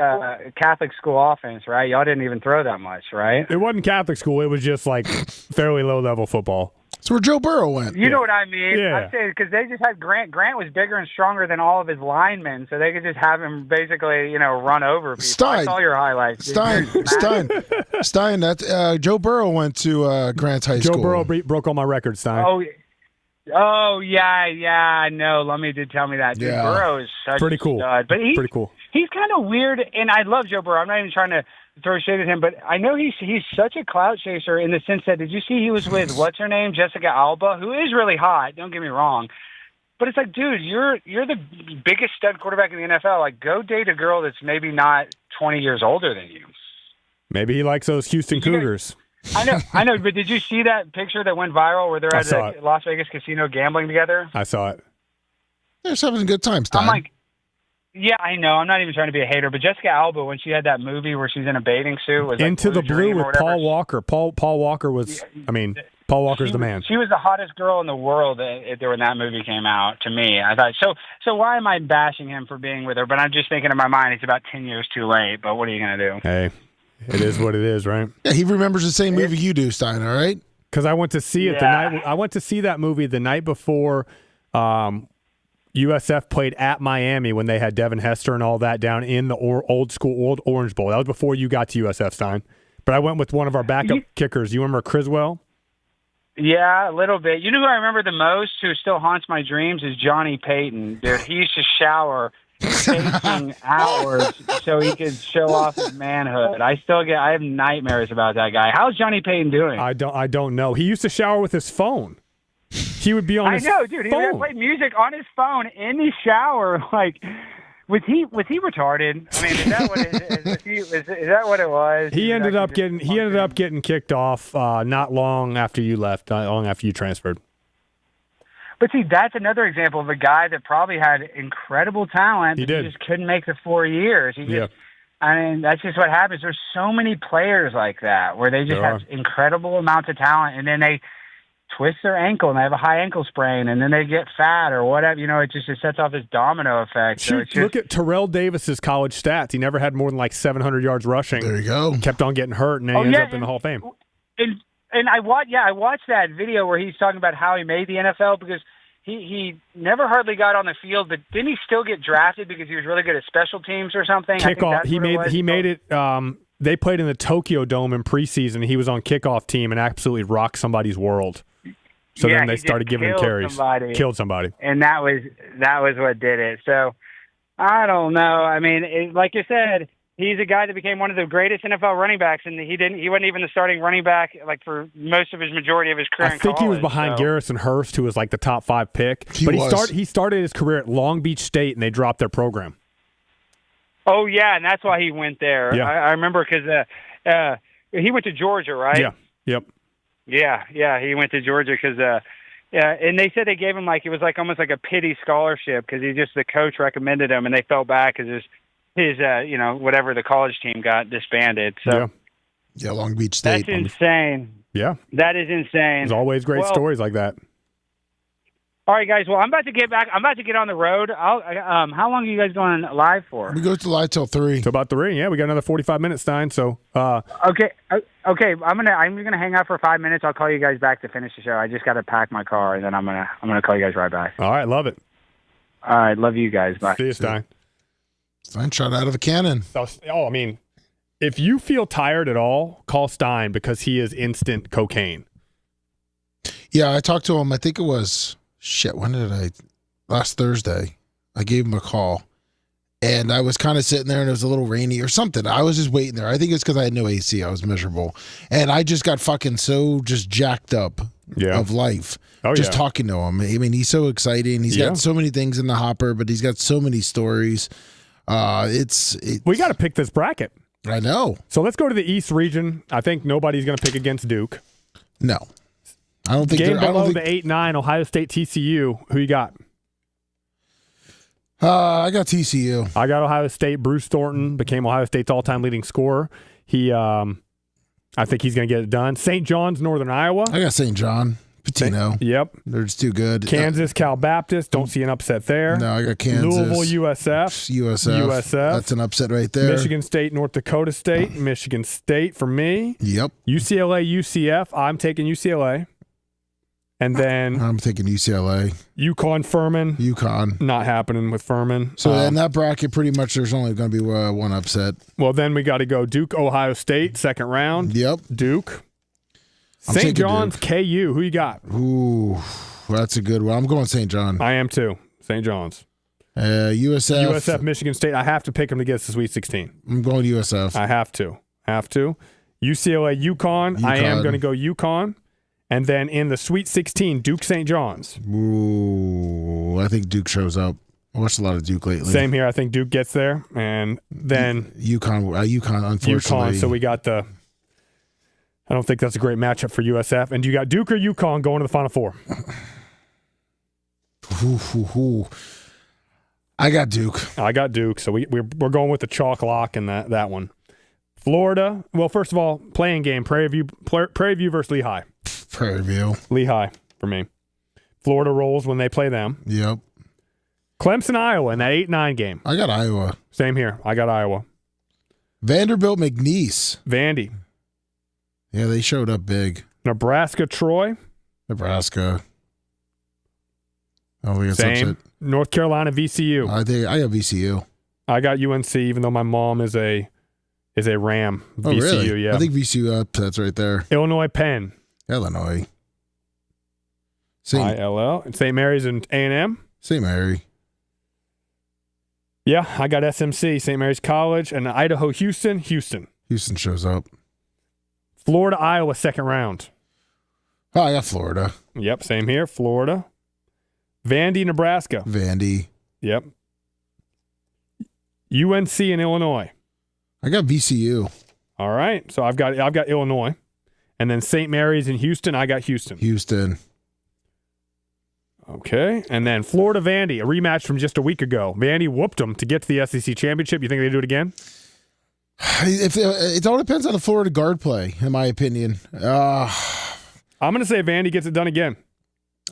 Catholic school offense, right? Y'all didn't even throw that much, right? It wasn't Catholic school. It was just like fairly low-level football. That's where Joe Burrow went. You know what I mean? Yeah. I'm saying because they just had Grant. Grant was bigger and stronger than all of his linemen, so they could just have him basically, run over people. Stein. I saw your highlights. Stein. That Joe Burrow went to Grant's high school. Joe Burrow broke all my records, Stein. Oh yeah, I know. Lummy did tell me that. Dude, yeah. Burrow is such pretty cool. Stud. But pretty cool. He's kind of weird, and I love Joe Burrow. I'm not even trying to throw shade at him, but I know he's such a clout chaser in the sense that, did you see he was with what's her name, Jessica Alba, who is really hot. Don't get me wrong, but it's like, dude, you're the biggest stud quarterback in the NFL. Like, go date a girl that's maybe not 20 years older than you. Maybe he likes those Houston Cougars. I know, but did you see that picture that went viral where they're at the Las Vegas casino gambling together? I saw it. They're just having a good time, Stein. I'm like, yeah, I know. I'm not even trying to be a hater, but Jessica Alba, when she had that movie where she's in a bathing suit, was Into like the Blue with Paul Walker. Paul Walker was, Paul Walker's the man. She was the hottest girl in the world when that movie came out, to me. I thought, so why am I bashing him for being with her? But I'm just thinking in my mind, it's about 10 years too late, but what are you going to do? Hey, it is what it is, right? Yeah, he remembers the same movie you do, Stein, all right? Because I went to see it the night. I went to see that movie the night before USF played at Miami when they had Devin Hester and all that down in the old Orange Bowl. That was before you got to USF, Stein. But I went with one of our backup kickers. You remember Criswell? Yeah, a little bit. You know who I remember the most, who still haunts my dreams, is Johnny Payton. Dude, he used to shower facing outwards so he could show off his manhood. I have nightmares about that guy. How's Johnny Payton doing? I don't know. He used to shower with his phone. He would be on his phone. I know, dude. He would play music on his phone in the shower. Like, was he retarded? I mean, is that what it is? Is that what it was? He ended up getting kicked off not long after you left, not long after you transferred. But see, that's another example of a guy that probably had incredible talent. He just couldn't make the 4 years. I mean, that's just what happens. There's so many players like that where they just have incredible amounts of talent, and then they twist their ankle and they have a high ankle sprain, and then they get fat or whatever. It just sets off this domino effect. So look at Terrell Davis's college stats. He never had more than like 700 yards rushing. There you go. Kept on getting hurt, and then he ends up in the Hall of Fame. And I watched that video where he's talking about how he made the NFL, because he never hardly got on the field, but didn't he still get drafted because he was really good at special teams or something? Kickoff. He made it. They played in the Tokyo Dome in preseason. He was on kickoff team and absolutely rocked somebody's world. So then they started giving him carries. Killed somebody. And that was what did it. So I don't know. I mean, like you said, he's a guy that became one of the greatest NFL running backs, and he wasn't even the starting running back like for most of his majority of his career. I think he was behind Garrison Hurst, who was like the top 5 pick. He started his career at Long Beach State, and they dropped their program. Oh yeah, and that's why he went there. Yeah. I remember because he went to Georgia, right? Yeah. Yep. Yeah, he went to Georgia because, and they said they gave him it was almost like a pity scholarship because the coach recommended him, and they felt bad because his whatever the college team got disbanded. So yeah, Long Beach State. That's insane. Yeah, that is insane. There's always great stories like that. All right, guys. Well, I'm about to get back. I'm about to get on the road. How long are you guys going live for? We go to live till 3. Till about 3. Yeah, we got another 45 minutes, Stein. So. Okay. I'm gonna hang out for 5 minutes. I'll call you guys back to finish the show. I just got to pack my car, and then I'm gonna call you guys right back. All right, love it. All right, love you guys. Bye. See you, Stein. Stein shot out of a cannon. I mean, if you feel tired at all, call Stein because he is instant cocaine. Yeah, I talked to him. I think it was. Last Thursday, I gave him a call, and I was kind of sitting there, and it was a little rainy or something. I was just waiting there. I think it's because I had no AC. I was miserable, and I just got fucking so just jacked up of life. Talking to him. I mean, he's so exciting. He's got so many things in the hopper, but he's got so many stories. We got to pick this bracket. I know. So let's go to the East region. I think nobody's going to pick against Duke. No. I don't think game below the 8-9 Ohio State TCU. Who you got? I got TCU. I got Ohio State. Bruce Thornton became Ohio State's all-time leading scorer. I think he's going to get it done. St. John's, Northern Iowa. I got St. John. Patino. Yep. They're just too good. Kansas, Cal Baptist. Don't see an upset there. No, I got Kansas. Louisville, USF. That's an upset right there. Michigan State, North Dakota State. Michigan State for me. Yep. UCLA, UCF. I'm taking UCLA. And then I'm thinking UCLA. UConn, Furman. UConn. Not happening with Furman. So in that bracket, pretty much there's only going to be one upset. Well, then we got to go Duke, Ohio State, second round. Yep. Duke. St. John's, Duke. KU. Who you got? Ooh, that's a good one. I'm going St. John. I am too. St. John's. USF, Michigan State. I have to pick them to get to the Sweet 16. I'm going USF. I have to. UCLA, UConn. I am going to go UConn. And then in the Sweet 16, Duke, St. John's. Ooh, I think Duke shows up. I watched a lot of Duke lately. Same here. I think Duke gets there. And then UConn, unfortunately. UConn, so we got the – I don't think that's a great matchup for USF. And you got Duke or UConn going to the Final Four? I got Duke. I got Duke, so we're going with the chalk lock in that one. Florida. Well, first of all, playing game, Prairie View versus Lehigh. Prairie View. Lehigh for me. Florida rolls when they play them. Yep. Clemson, Iowa in that 8-9 game. I got Iowa. Same here. I got Iowa. Vanderbilt, McNeese. Vandy. Yeah, they showed up big. Nebraska, Troy. Nebraska. Oh, same. Upset. North Carolina, VCU. I got VCU. I got UNC, even though my mom is a Ram. Oh, VCU, really? yeah. I think VCU upsets right there. Illinois, Penn. Illinois. ILL. St. Mary's and A&M. St. Mary. Yeah, I got SMC, St. Mary's College, and Idaho, Houston. Houston shows up. Florida, Iowa, second round. Oh, I got Florida. Yep, same here. Florida. Vandy, Nebraska. Vandy. Yep. UNC and Illinois. I got VCU. All right, so I've got Illinois. And then St. Mary's in Houston, I got Houston. Okay. And then Florida Vandy, a rematch from just a week ago. Vandy whooped them to get to the SEC championship. You think they do it again? It all depends on the Florida guard play, in my opinion. I I'm going to say Vandy gets it done again.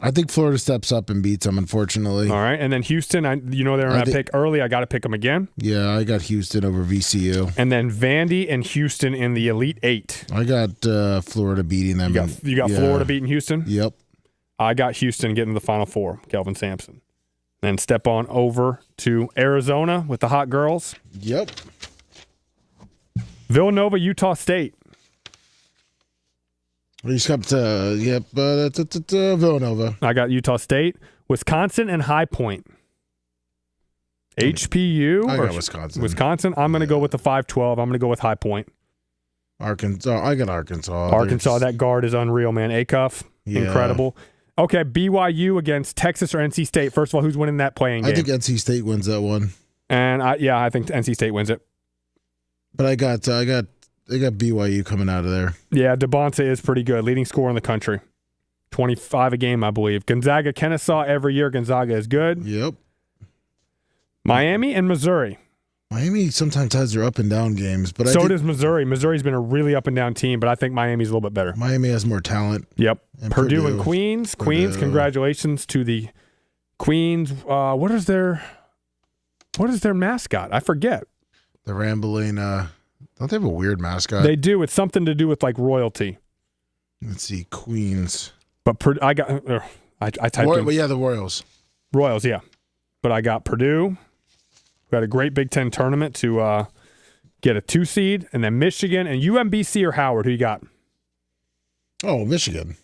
I think Florida steps up and beats them, unfortunately. All right. And then Houston, they're in that pick early. I got to pick them again. Yeah, I got Houston over VCU. And then Vandy and Houston in the Elite Eight. I got Florida beating them. You got Florida beating Houston? Yep. I got Houston getting to the Final Four, Kelvin Sampson. Then step on over to Arizona with the hot girls. Yep. Villanova, Utah State. We just got Villanova. I got Utah State, Wisconsin, and High Point. HPU. I got Wisconsin. I'm going to go with the 5-12. I'm going to go with High Point. Arkansas. I got Arkansas. Arkansas, that guard is unreal, man. Acuff, incredible. Okay, BYU against Texas or NC State. First of all, who's winning that playing game? I think NC State wins that one. And I think NC State wins it. But I got BYU coming out of there. Yeah, DeBonta is pretty good. Leading scorer in the country. 25 a game, I believe. Gonzaga, Kennesaw, every year Gonzaga is good. Yep. Miami and Missouri. Miami sometimes has their up and down games, but so does Missouri. Missouri's been a really up and down team, but I think Miami's a little bit better. Miami has more talent. Yep. Purdue and Queens. Queens, congratulations to the Queens. What is their mascot? I forget. The Rambling. Don't they have a weird mascot? They do. It's something to do with like royalty. Let's see, Queens. But I typed in. But yeah, the Royals. Royals, yeah. But I got Purdue. We had a great Big Ten tournament to get a 2 seed, and then Michigan and UMBC or Howard. Who you got? Oh, Michigan.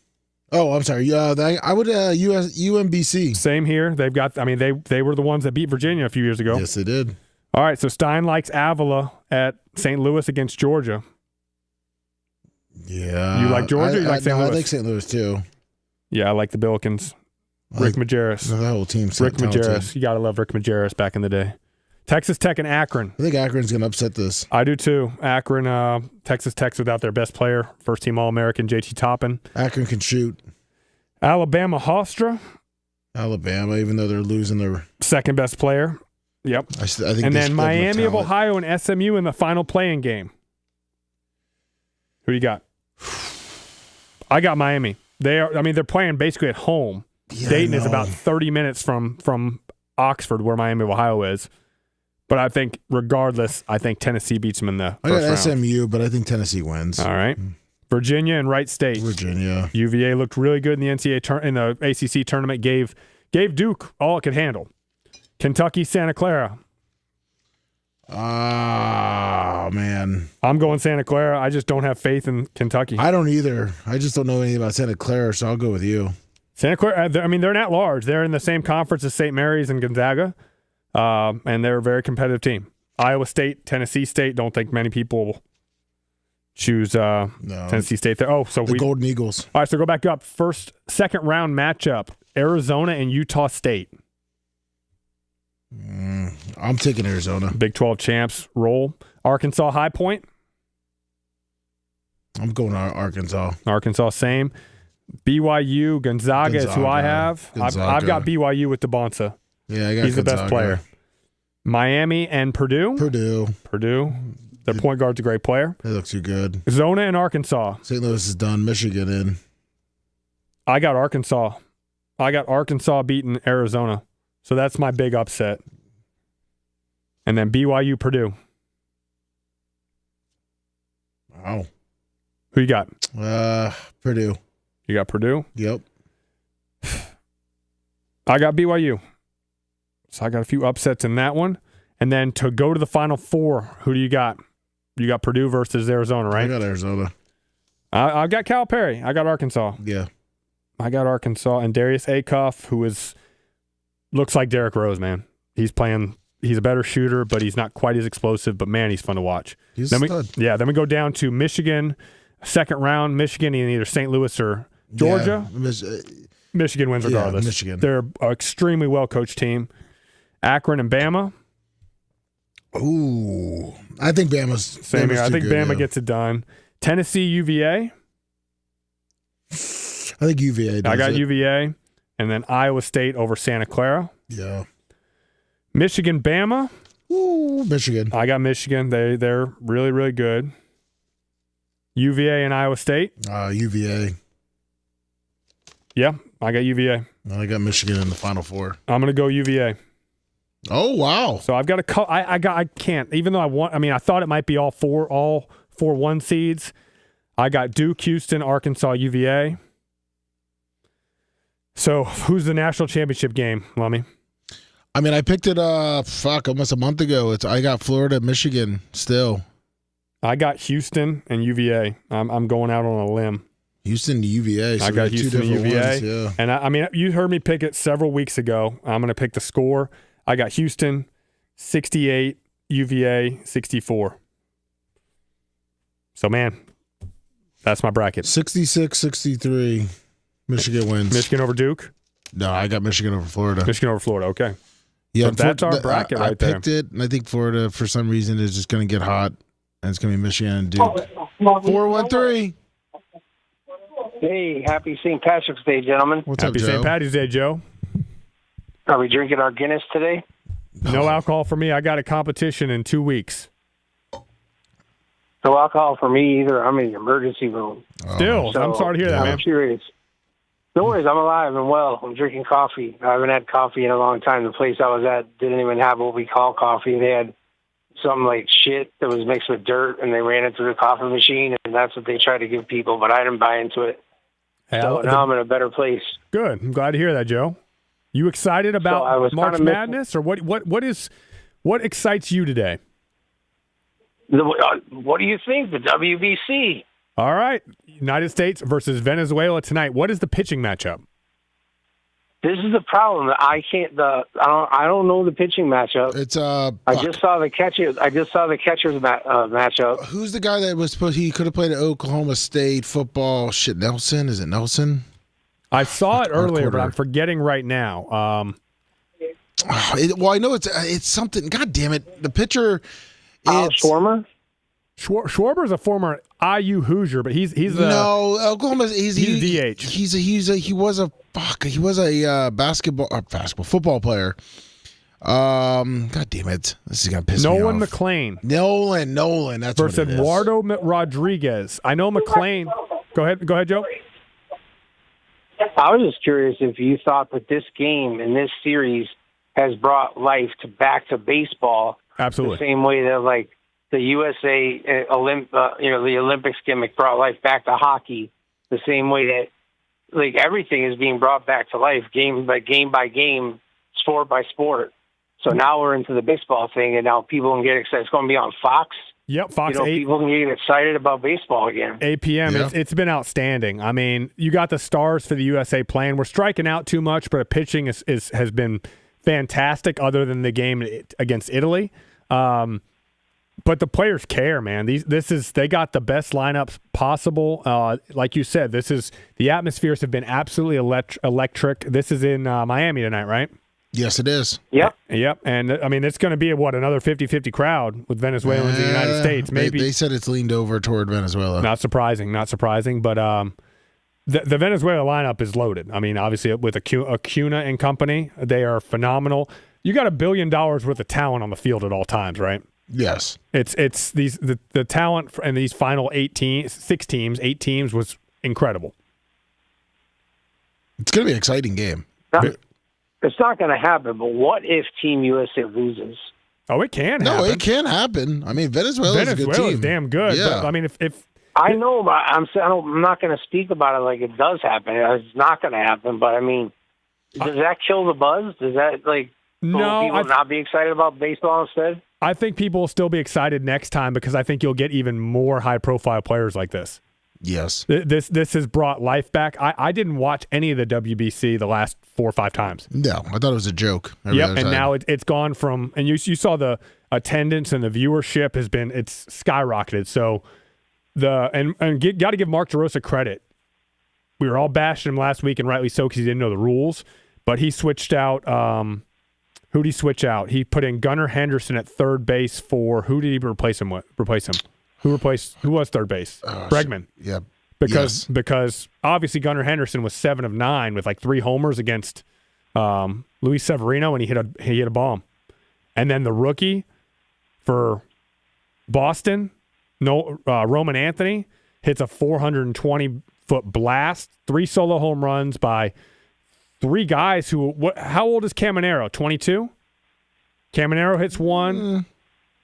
Oh, I'm sorry. I would UMBC. Same here. They've got. I mean, they were the ones that beat Virginia a few years ago. Yes, they did. All right. So Stein likes Avila at St. Louis against Georgia. Yeah. You like Georgia? Or you like St. Louis? I like St. Louis too. Yeah, I like the Billikens. Rick Majerus. The whole team. Rick Majerus. You gotta love Rick Majerus back in the day. Texas Tech and Akron. I think Akron's going to upset this. I do too. Akron, Texas Tech's without their best player, first team All-American, JT Toppin. Akron can shoot. Alabama Hofstra. Alabama, even though they're losing their second best player. Yep. I think and then Miami of Ohio and SMU in the final playing game. Who do you got? I got Miami. They're playing basically at home. Yeah, Dayton is about 30 minutes from Oxford, where Miami of Ohio is. But I think, regardless, Tennessee beats them in the first round. I got SMU, but I think Tennessee wins. All right. Virginia and Wright State. Virginia. UVA looked really good in the in the ACC tournament. Gave Duke all it could handle. Kentucky, Santa Clara. Oh, man. I'm going Santa Clara. I just don't have faith in Kentucky. I don't either. I just don't know anything about Santa Clara, so I'll go with you. Santa Clara, they're not large. They're in the same conference as St. Mary's and Gonzaga. And they're a very competitive team. Iowa State, Tennessee State. Don't think many people will choose Tennessee State there. Oh, so the Golden Eagles. All right, so go back up. Second round matchup: Arizona and Utah State. I'm taking Arizona. Big 12 champs roll. Arkansas High Point. I'm going to Arkansas. Arkansas same. BYU Gonzaga is who I have. I've got BYU with DeBonta. Yeah, I got He's Gonzaga. the best player. Miami and Purdue. Purdue. Their point guard's a great player. That looks too good. Zona and Arkansas. St. Louis is done. Michigan in. I got Arkansas. I got Arkansas beating Arizona. So that's my big upset. And then BYU Purdue. Wow. Who you got? Purdue. You got Purdue? Yep. I got BYU. So I got a few upsets in that one. And then to go to the Final Four, who do you got? You got Purdue versus Arizona, right? I got Arizona. I've got Calipari. I got Arkansas. Yeah. I got Arkansas. And Darius Acuff, who looks like Derrick Rose, man. He's a better shooter, but he's not quite as explosive. But, man, he's fun to watch. He's a stud. Then we go down to Michigan, second round. Michigan in either St. Louis or Georgia. Yeah. Michigan wins regardless. Yeah, Michigan. They're an extremely well-coached team. Akron and Bama. Ooh. I think Bama's Same here. I think Bama gets it done. Tennessee, UVA. I think UVA does I got it. UVA. And then Iowa State over Santa Clara. Yeah. Michigan, Bama. Ooh, Michigan. I got Michigan. They're really, really good. UVA and Iowa State. UVA. Yeah, I got UVA. I got Michigan in the Final Four. I'm going to go UVA. Oh, wow. So I've got I can't, even though I thought it might be all four 1 seeds. I got Duke, Houston, Arkansas, UVA. So who's the national championship game, Lummy? I mean, I picked it almost a month ago. I got Florida, Michigan still. I got Houston and UVA. I'm going out on a limb. Houston to UVA. So I got Houston to UVA. Ones, yeah. And I mean, you heard me pick it several weeks ago. I'm going to pick the score. I got Houston 68, UVA 64. So, man, that's my bracket. 66-63. Michigan wins. Michigan over Duke? No, I got Michigan over Florida. Michigan over Florida, okay. Yeah, so that's our bracket right there. I picked it, and I think Florida, for some reason, is just going to get hot, and it's going to be Michigan and Duke. 4-1-3. Hey, happy St. Patrick's Day, gentlemen. What's up, Happy Joe? St. Patty's Day, Joe. Are we drinking our Guinness today? No alcohol for me. I got a competition in 2 weeks. No alcohol for me either. I'm in the emergency room. Still, So, I'm sorry to hear that, I'm man. curious. No worries, I'm alive and well. I'm drinking coffee. I haven't had coffee in a long time. The place I was at didn't even have what we call coffee. They had something like shit that was mixed with dirt, and they ran it through the coffee machine, and that's what they tried to give people, but I didn't buy into it. Hey, So now I'm in a better place. Good. I'm glad to hear that, Joe. You excited I about was March kinda missing- Madness, or what excites you today? What do you think? The WBC. All right, United States versus Venezuela tonight. What is the pitching matchup? This is the problem. I don't know the pitching matchup. It's I just saw the catchers. Matchup. Who's the guy that was supposed? He could have played at Oklahoma State football. Shit, Nelson? Is it Nelson? I saw it earlier, but quarter. I'm forgetting right now. Well, I know it's something. God damn it! The pitcher. Schwarber? Schwarber's a former IU Hoosier, but he's no Oklahoma. He's DH. He was a football player. God damn it! This is gonna piss me off. Nolan McLean. Nolan. That's versus what it is. Eduardo Rodriguez. I know McLean. Go ahead, Joe. I was just curious if you thought that this game and this series has brought life back to baseball. Absolutely. The same way that like the USA the Olympics gimmick brought life back to hockey. The same way that like everything is being brought back to life, game by game, sport by sport. So now we're into the baseball thing, and now people can get excited. It's going to be on Fox. Yep, Fox 8. People can get excited about baseball again. 8 p.m. Yeah. It's been outstanding. I mean, you got the stars for the USA playing. We're striking out too much, but pitching has been fantastic other than the game against Italy. But the players care, man. They got the best lineups possible. Like you said, the atmospheres have been absolutely electric. This is in Miami tonight, right? Yes, it is. Yep. And I mean, it's going to be another 50-50 crowd with Venezuelans in the United States. Maybe they said it's leaned over toward Venezuela. Not surprising. But the Venezuela lineup is loaded. I mean, obviously with Acuna and company, they are phenomenal. You got $1 billion worth of talent on the field at all times, right? Yes. It's the talent in these final 8 teams was incredible. It's going to be an exciting game. It's not going to happen, but what if Team USA loses? Oh, it can happen. No, it can happen. I mean, Venezuela's a good team. Damn good. Yeah. But, I mean, if I know, but I'm not going to speak about it like it does happen. It's not going to happen, but I mean, does that kill the buzz? Does that will people not be excited about baseball instead? I think people will still be excited next time because I think you'll get even more high-profile players like this. Yes. This has brought life back. I didn't watch any of the WBC the last 4 or 5 times. No, I thought it was a joke. Yep, and now it's gone from, and you saw the attendance and the viewership it's skyrocketed. So got to give Mark DeRosa credit. We were all bashing him last week, and rightly so because he didn't know the rules. But he switched out. Who did he switch out? He put in Gunnar Henderson at third base for who did he replace him? Who was third base? Bregman. Yeah. Because obviously Gunnar Henderson was 7 of 9 with like 3 homers against Luis Severino, and he hit a bomb. And then the rookie for Boston, Roman Anthony, hits a 420 foot blast, 3 solo home runs by 3 guys who. How old is Caminero? 22. Caminero hits 1,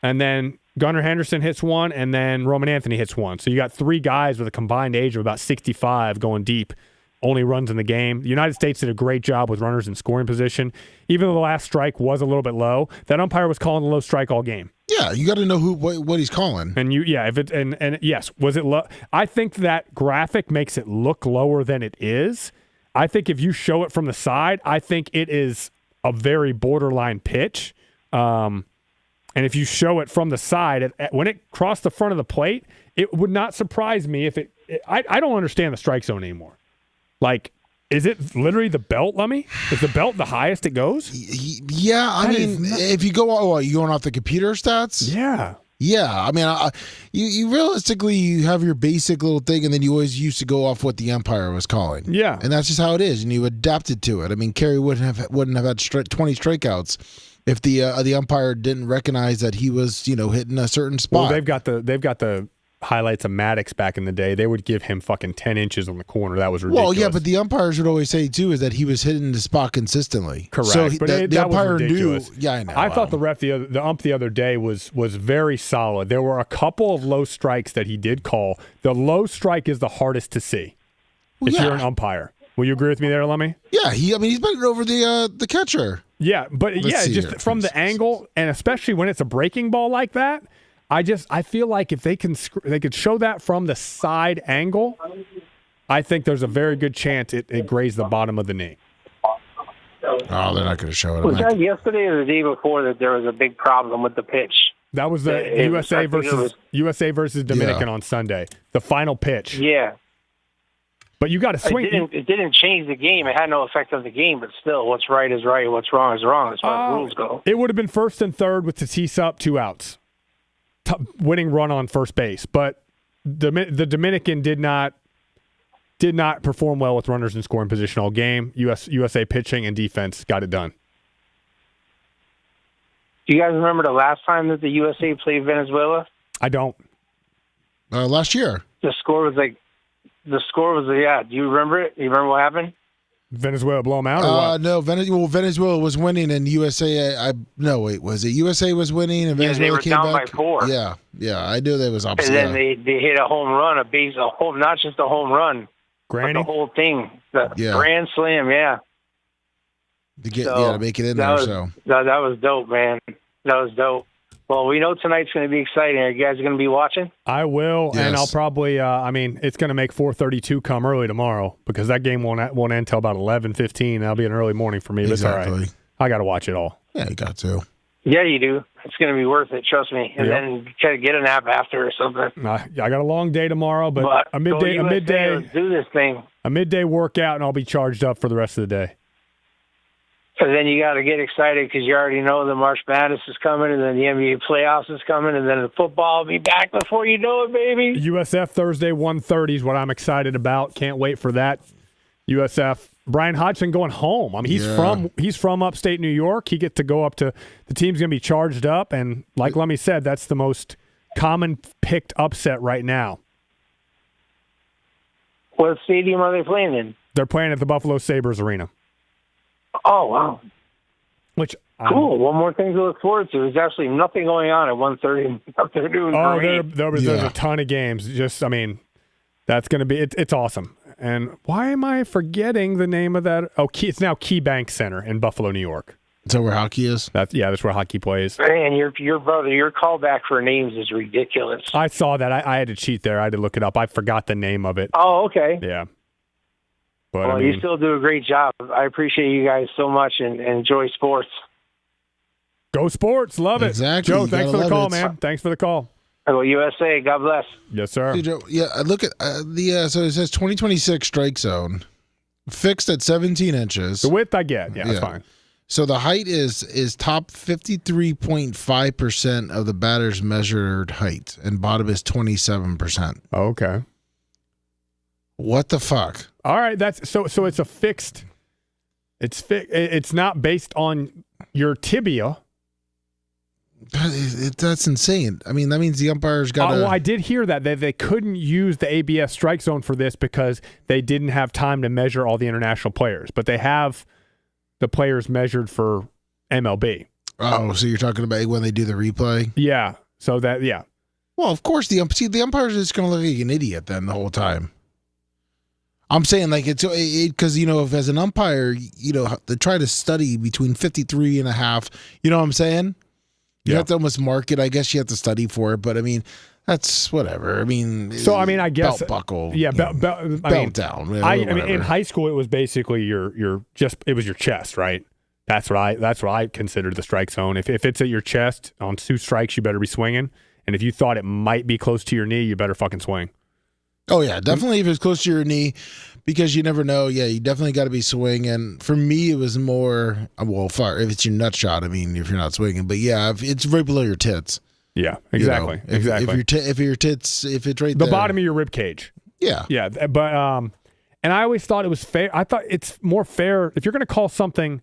and then Gunnar Henderson hits 1, and then Roman Anthony hits 1. So you got 3 guys with a combined age of about 65 going deep. Only runs in the game. The United States did a great job with runners in scoring position. Even though the last strike was a little bit low, that umpire was calling the low strike all game. Yeah, you got to know what he's calling. And yes, was it low? I think that graphic makes it look lower than it is. I think if you show it from the side, I think it is a very borderline pitch. And if you show it from the side, when it crossed the front of the plate, it would not surprise me if I don't understand the strike zone anymore. Like, is it literally the belt, Lummy? Is the belt the highest it goes? Yeah, I mean, if you go, you going off the computer stats? Yeah. Yeah, I mean, you realistically, you have your basic little thing, and then you always used to go off what the umpire was calling. Yeah. And that's just how it is, and you adapted to it. I mean, Kerry wouldn't have had 20 strikeouts if the umpire didn't recognize that he was, hitting a certain spot. Well, they've got the highlights of Maddox back in the day. They would give him fucking 10 inches on the corner. That was ridiculous. Well, yeah, but the umpires would always say, too, is that he was hitting the spot consistently. Correct. So but the umpire was ridiculous. knew. Yeah, I know. I thought the ump the other day was very solid. There were a couple of low strikes that he did call. The low strike is the hardest to see if you're an umpire. Will you agree with me there, Lummy? Yeah, he's been over the catcher. Yeah, but just from the angle, and especially when it's a breaking ball like that, I feel like if they could show that from the side angle, I think there's a very good chance it grazed the bottom of the knee. Oh, they're not going to show it. Was that yesterday or the day before that there was a big problem with the pitch? That was the USA versus Dominican on Sunday, the final pitch. Yeah. But you got to swing. It didn't change the game. It had no effect on the game, but still, what's right is right, what's wrong is wrong as far as rules go. It would have been 1st and 3rd with Tatis up, 2 outs. Winning run on first base, but the Dominican did not perform well with runners in scoring position all game. USA pitching and defense got it done. Do you guys remember the last time that the USA played Venezuela? I don't. Last year. The score was yeah. Do you remember it? Do you remember what happened? Venezuela blow them out, or what? No, Venezuela was winning, and USA. Was it USA was winning, and Venezuela came back? They were down by 4. Yeah, I knew they was opposite. And then they hit a home run, not just a home run, Granny? but the whole thing, grand slam, yeah. To make it in there. That was dope, man. That was dope. Well, we know tonight's going to be exciting. Are you guys going to be watching? I will, yes. And I'll probably. It's going to make 4:32 come early tomorrow because that game won't end till about 11:15. That'll be an early morning for me. But exactly. It's all right. I got to watch it all. Yeah, you got to. Yeah, you do. It's going to be worth it. Trust me. And then try to get a nap after or something. I got a long day tomorrow, but a midday. Let's do this thing. A midday workout, and I'll be charged up for the rest of the day. And then you got to get excited because you already know the March Madness is coming, and then the NBA playoffs is coming, and then the football will be back before you know it, baby. USF Thursday 1:30 is what I'm excited about. Can't wait for that. USF. Brian Hodgson going home. I mean, he's from upstate New York. He gets to go up to the team's going to be charged up, and like Lummy said, that's the most common picked upset right now. What stadium are they playing in? They're playing at the Buffalo Sabres Arena. Oh, wow. Which cool. One more thing to look forward to. There's actually nothing going on at 1:30. They're doing great. There's a ton of games. That's going to be it's awesome. And why am I forgetting the name of that? Oh, it's now KeyBank Center in Buffalo, New York. Is that where hockey is? That's where hockey plays. Man, your callback for names is ridiculous. I saw that. I had to cheat there. I had to look it up. I forgot the name of it. Oh, okay. Yeah. But, well, you still do a great job. I appreciate you guys so much and enjoy sports. Go sports. Love it. Exactly. Joe, thanks for the call, man. Thanks for the call. Go USA. God bless. Yes, sir. Hey, Joe, look at so it says 2026 strike zone fixed at 17 inches. The width I get. Yeah, that's fine. So the height is top 53.5% of the batter's measured height, and bottom is 27%. Okay. What the fuck? All right, that's so it's a fixed. It's not based on your tibia. That's insane. I mean, that means the umpires got. Well, I did hear that they couldn't use the ABS strike zone for this because they didn't have time to measure all the international players, but they have the players measured for MLB. Oh, so you're talking about when they do the replay? Yeah. So that, yeah. Well, of course, the umpires are just going to look like an idiot then the whole time. I'm saying, like, it's because, if as an umpire, they try to study between 53 and a half, you know what I'm saying? You have to almost mark it. I guess you have to study for it, but I mean, that's whatever. I mean, so I mean, I guess belt buckle, belt down. Whatever. I mean, in high school, it was basically it was your chest, right? That's what I considered the strike zone. If it's at your chest on 2 strikes, you better be swinging. And if you thought it might be close to your knee, you better fucking swing. Oh yeah, definitely if it's close to your knee, because you never know. Yeah, you definitely got to be swinging. For me, it was more if it's your nut shot. I mean, if you're not swinging, but yeah, if it's right below your tits. Yeah, exactly. Exactly. If your tits, if it's right the there. bottom of your rib cage. Yeah. Yeah, but and I always thought it was fair. I thought it's more fair if you're going to call something.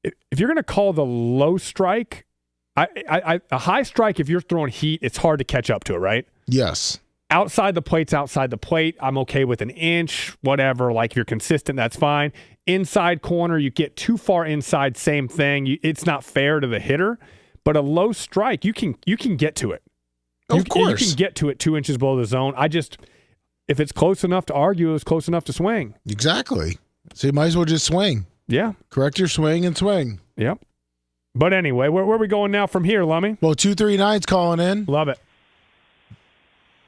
If you're going to call the low strike, a high strike. If you're throwing heat, it's hard to catch up to it, right? Yes. Outside the plate's outside the plate. I'm okay with an inch, whatever. Like, if you're consistent, that's fine. Inside corner, you get too far inside, same thing. It's not fair to the hitter. But a low strike, you can get to it. Of course. You can get to it 2 inches below the zone. If it's close enough to argue, it's close enough to swing. Exactly. So you might as well just swing. Yeah. Correct your swing and swing. Yep. But anyway, where are we going now from here, Lummy? Well, 239's calling in. Love it.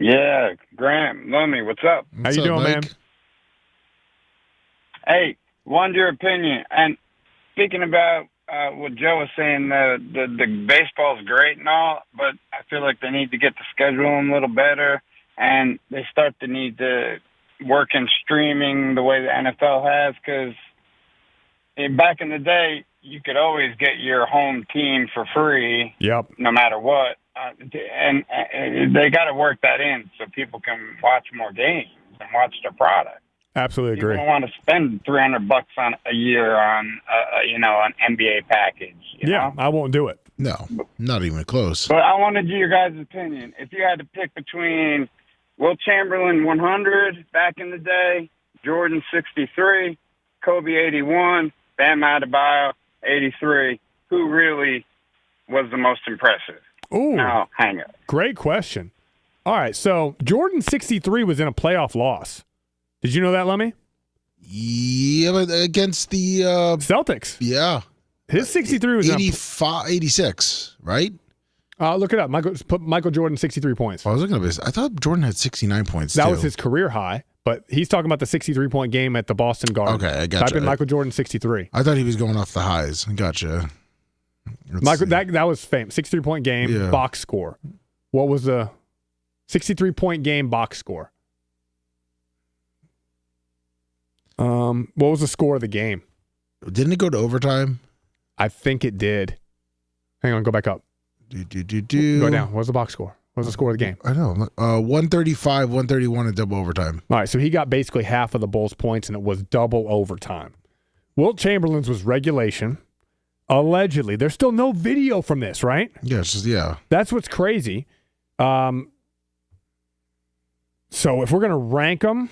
Yeah, Grant, Lummy, what's up? How you doing, man? Hey, wanted your opinion. And speaking about what Joe was saying, the baseball's great and all, but I feel like they need to get the schedule a little better, and they start to need to work in streaming the way the NFL has, because back in the day, you could always get your home team for free, no matter what. And they got to work that in so people can watch more games and watch their product. Absolutely agree. You don't want to spend $300 on a year on an NBA package. You know? I won't do it. No, not even close. But I wanted your guys' opinion. If you had to pick between Wilt Chamberlain 100 back in the day, Jordan 63, Kobe 81, Bam Adebayo 83, who really was the most impressive? Ooh, now, hang it. Great question. All right, so Jordan 63 was in a playoff loss. Did you know that, Lummy? Yeah, but against the Celtics. Yeah. His 63 was 86, right? Look it up. Put Michael Jordan 63 points. I was looking at this. I thought Jordan had 69 points. That was his career high, but he's talking about the 63-point game at the Boston Garden. Okay, I got you. Type in Michael Jordan 63. I thought he was going off the highs. Gotcha. Michael, that was famous. 63-point game, box score. What was the 63-point game box score? What was the score of the game? Didn't it go to overtime? I think it did. Hang on, go back up. Go down. What was the box score? What was the score of the game? I know. 135, 131 in double overtime. All right, so he got basically half of the Bulls' points, and it was double overtime. Wilt Chamberlain's was regulation. Allegedly. There's still no video from this, right? Yeah. That's what's crazy. So if we're going to rank them,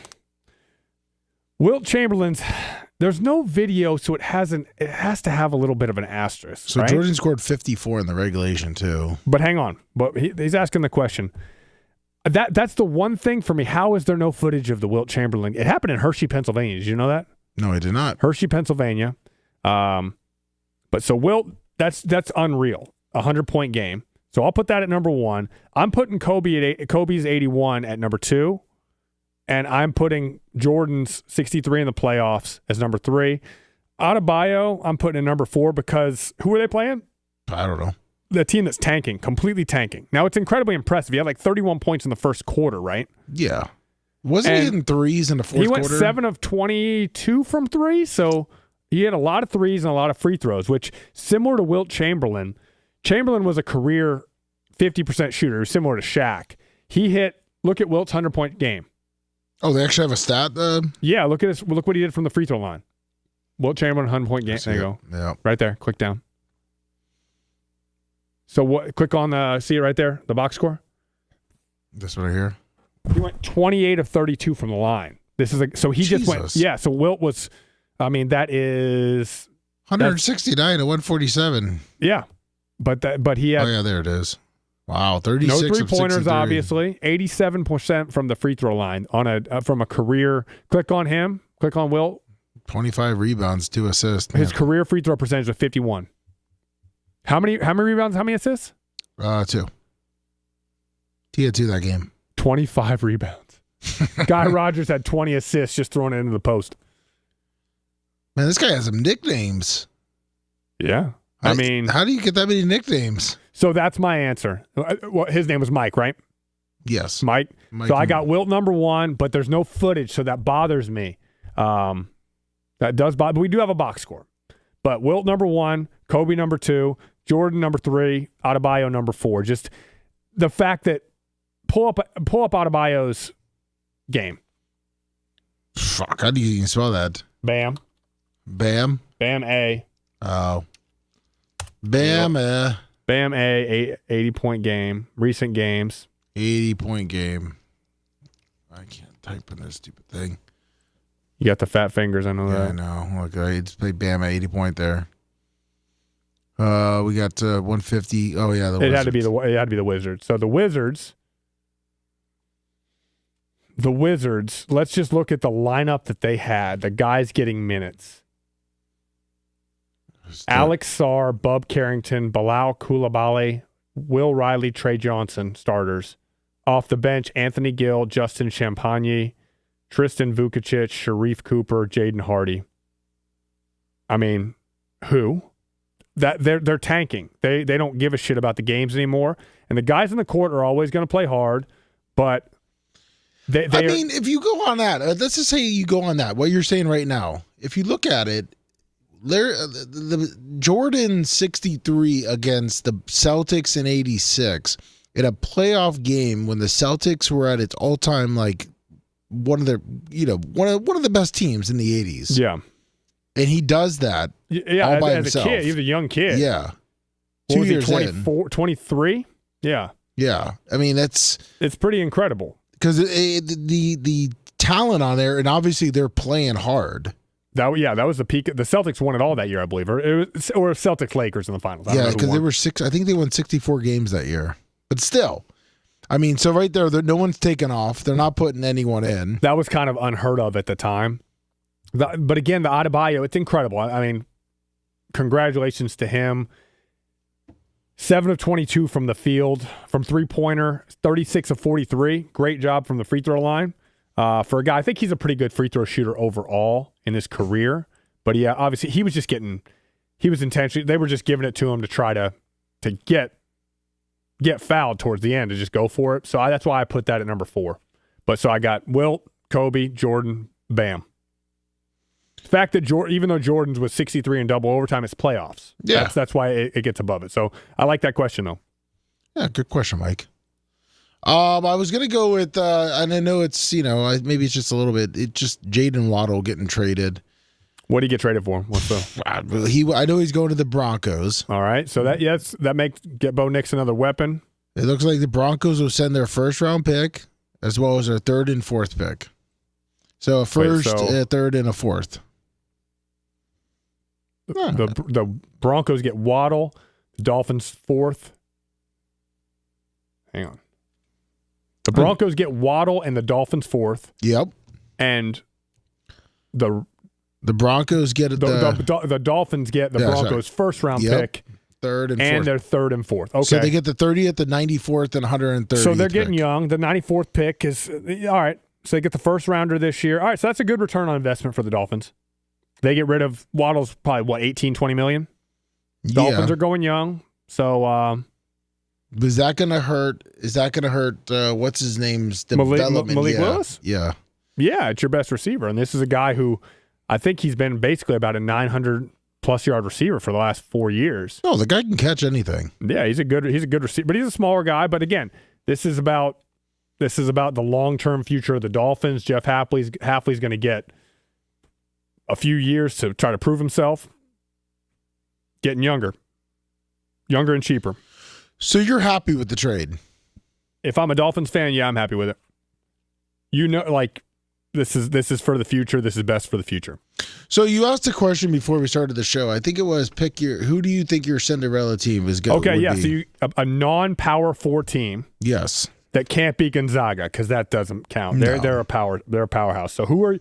Wilt Chamberlain's, there's no video, so it has to have a little bit of an asterisk. So right? Jordan scored 54 in the regulation too. But hang on. But he's asking the question. That's the one thing for me. How is there no footage of the Wilt Chamberlain? It happened in Hershey, Pennsylvania. Did you know that? No, I did not. Hershey, Pennsylvania. But so Wilt, that's unreal. 100-point game. So I'll put that at number 1. I'm putting Kobe's 81 at number 2. And I'm putting Jordan's 63 in the playoffs as number 3. Adebayo, I'm putting in number 4 because who are they playing? I don't know. The team that's tanking, completely tanking. Now, it's incredibly impressive. He had like 31 points in the first quarter, right? Yeah. Wasn't he hitting threes in the fourth quarter? He went 7 of 22 from 3, so he had a lot of threes and a lot of free throws, which, similar to Wilt Chamberlain, Chamberlain was a career 50% shooter, similar to Shaq. Look at Wilt's 100-point game. Oh, they actually have a stat? Yeah, look at this. Look what he did from the free throw line. Wilt Chamberlain, 100-point game. There you go. Yeah. Right there. Click down. So what? Click on see it right there, the box score. This one right here. He went 28 of 32 from the line. This is so he just went. Yeah. So Wilt was. I mean, that is 169 to 147. Yeah, but he had. Oh yeah, there it is. Wow, 36. No 3-pointers, obviously. 87% from the free throw line on from a career. Click on him. Click on Wilt. 25 rebounds, 2 assists. His career free throw percentage was 51. How many rebounds? How many assists? 2. He had 2 that game. 25 rebounds. Guy Rogers had 20 assists just throwing it into the post. Man, this guy has some nicknames. Yeah. How do you get that many nicknames? So that's my answer. Well, his name was Mike, right? Yes. Mike. So I got Wilt number 1, but there's no footage, so that bothers me. That does bother. But we do have a box score. But Wilt number 1, Kobe number 2, Jordan number 3, Adebayo number 4. Just the fact that pull up Adebayo's game. Fuck, how do you even spell that? Bam. Bam. Bam A. Oh. Bam. Bam A. 80-point game. Recent games. 80-point game. I can't type in this stupid thing. You got the fat fingers, I know that. I know. Look, I just played Bam at 80-point there. We got 150. Oh yeah, it had to be the Wizards. So the Wizards. Let's just look at the lineup that they had. The guys getting minutes. Alex Sarr, Bub Carrington, Bilal Coulibaly, Will Riley, Trey Johnson, starters. Off the bench, Anthony Gill, Justin Champagne, Tristan Vukicic, Sharif Cooper, Jaden Hardy. I mean, who? That they're tanking. They don't give a shit about the games anymore. And the guys in the court are always going to play hard, but I mean, if you go on that, let's just say you go on that, what you're saying right now, if you look at it, the Jordan 63 against the Celtics in 86 in a playoff game when the Celtics were at its all-time, like, one of the best teams in the 80s. Yeah. And he does that all by himself. As a kid, he was a young kid. Yeah. 2 years 23? Yeah. Yeah. I mean, it's pretty incredible. Because the talent on there, and obviously they're playing hard. That was the peak. The Celtics won it all that year, I believe, or Celtics Lakers in the finals. Yeah, because they were I think they won 64 games that year. But still, I mean, so right there, no one's taken off. They're not putting anyone in. That was kind of unheard of at the time. But again, the Adebayo, it's incredible. I mean, congratulations to him. 7 of 22 from the field, from three-pointer, 36 of 43. Great job from the free throw line. For a guy, I think he's a pretty good free throw shooter overall in his career. But yeah, obviously he was intentionally, they were just giving it to him to try to get fouled towards the end, to just go for it. So that's why I put that at number 4. But so I got Wilt, Kobe, Jordan, Bam. The fact that even though Jordan's was 63 in double overtime, it's playoffs. Yeah. That's why it gets above it. So I like that question, though. Yeah, good question, Mike. I was going to go with, and I know it's, maybe it's just a little bit, it's just Jaden Waddle getting traded. What did he get traded for? What's the? I know he's going to the Broncos. All right. So that makes get Bo Nix another weapon. It looks like the Broncos will send their first-round pick as well as their 3rd and 4th pick. So a first, a 3rd, and a 4th. The Broncos get Waddle, the Dolphins 4th. Hang on. The Broncos get Waddle and the Dolphins 4th. Yep. And the Broncos get the Dolphins get the Broncos first-round pick. 3rd and 4th. And their 3rd and 4th. Okay. So they get the 30th, the 94th, and 130th. So they're getting young. The 94th pick is all right. So they get the first rounder this year. All right, so that's a good return on investment for the Dolphins. They get rid of Waddle's probably, 18, 20 million? Dolphins are going young. So is that going to hurt? What's his name's development? Malik Willis? Yeah. Yeah, it's your best receiver. And this is a guy who I think he's been basically about a 900-plus yard receiver for the last 4 years. Oh, the guy can catch anything. Yeah, he's a good receiver. But he's a smaller guy. But again, this is about the long-term future of the Dolphins. Jeff Hafley's going to get a few years to try to prove himself. Getting younger and cheaper. So you're happy with the trade? If I'm a Dolphins fan, yeah, I'm happy with it. You know, like this is for the future. This is best for the future. So you asked a question before we started the show. I think it was who do you think your Cinderella team is going? Okay, yeah. Be? So a non-Power 4 team. Yes. That can't be Gonzaga because that doesn't count. No. They're a powerhouse. So who are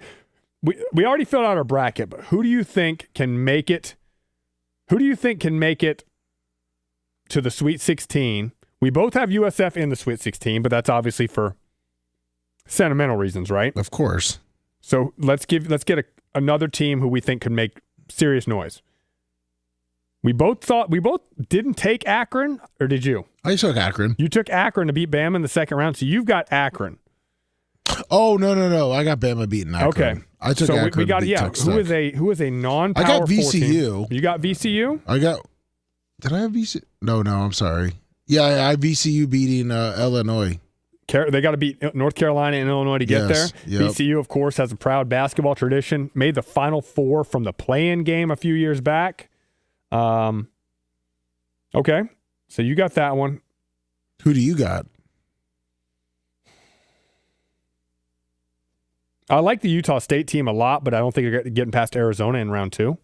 we already filled out our bracket, but who do you think can make it? Who do you think can make it to the Sweet 16? We both have USF in the Sweet 16, but that's obviously for sentimental reasons, right? Of course. So let's get another team who we think can make serious noise. We both didn't take Akron, or did you? I took Akron. You took Akron to beat Bama in the second round, so you've got Akron. Oh no! I got Bama beating Akron. Okay, I took Akron. We got Tuck. Who is a non-power? I got VCU. 14. You got VCU. Did I have VCU? No. I'm sorry. Yeah, I have VCU beating Illinois. They got to beat North Carolina and Illinois to get there. Yep. VCU, of course, has a proud basketball tradition. Made the Final Four from the play-in game a few years back. Okay, so you got that one. Who do you got? I like the Utah State team a lot, but I don't think they're getting past Arizona in round 2.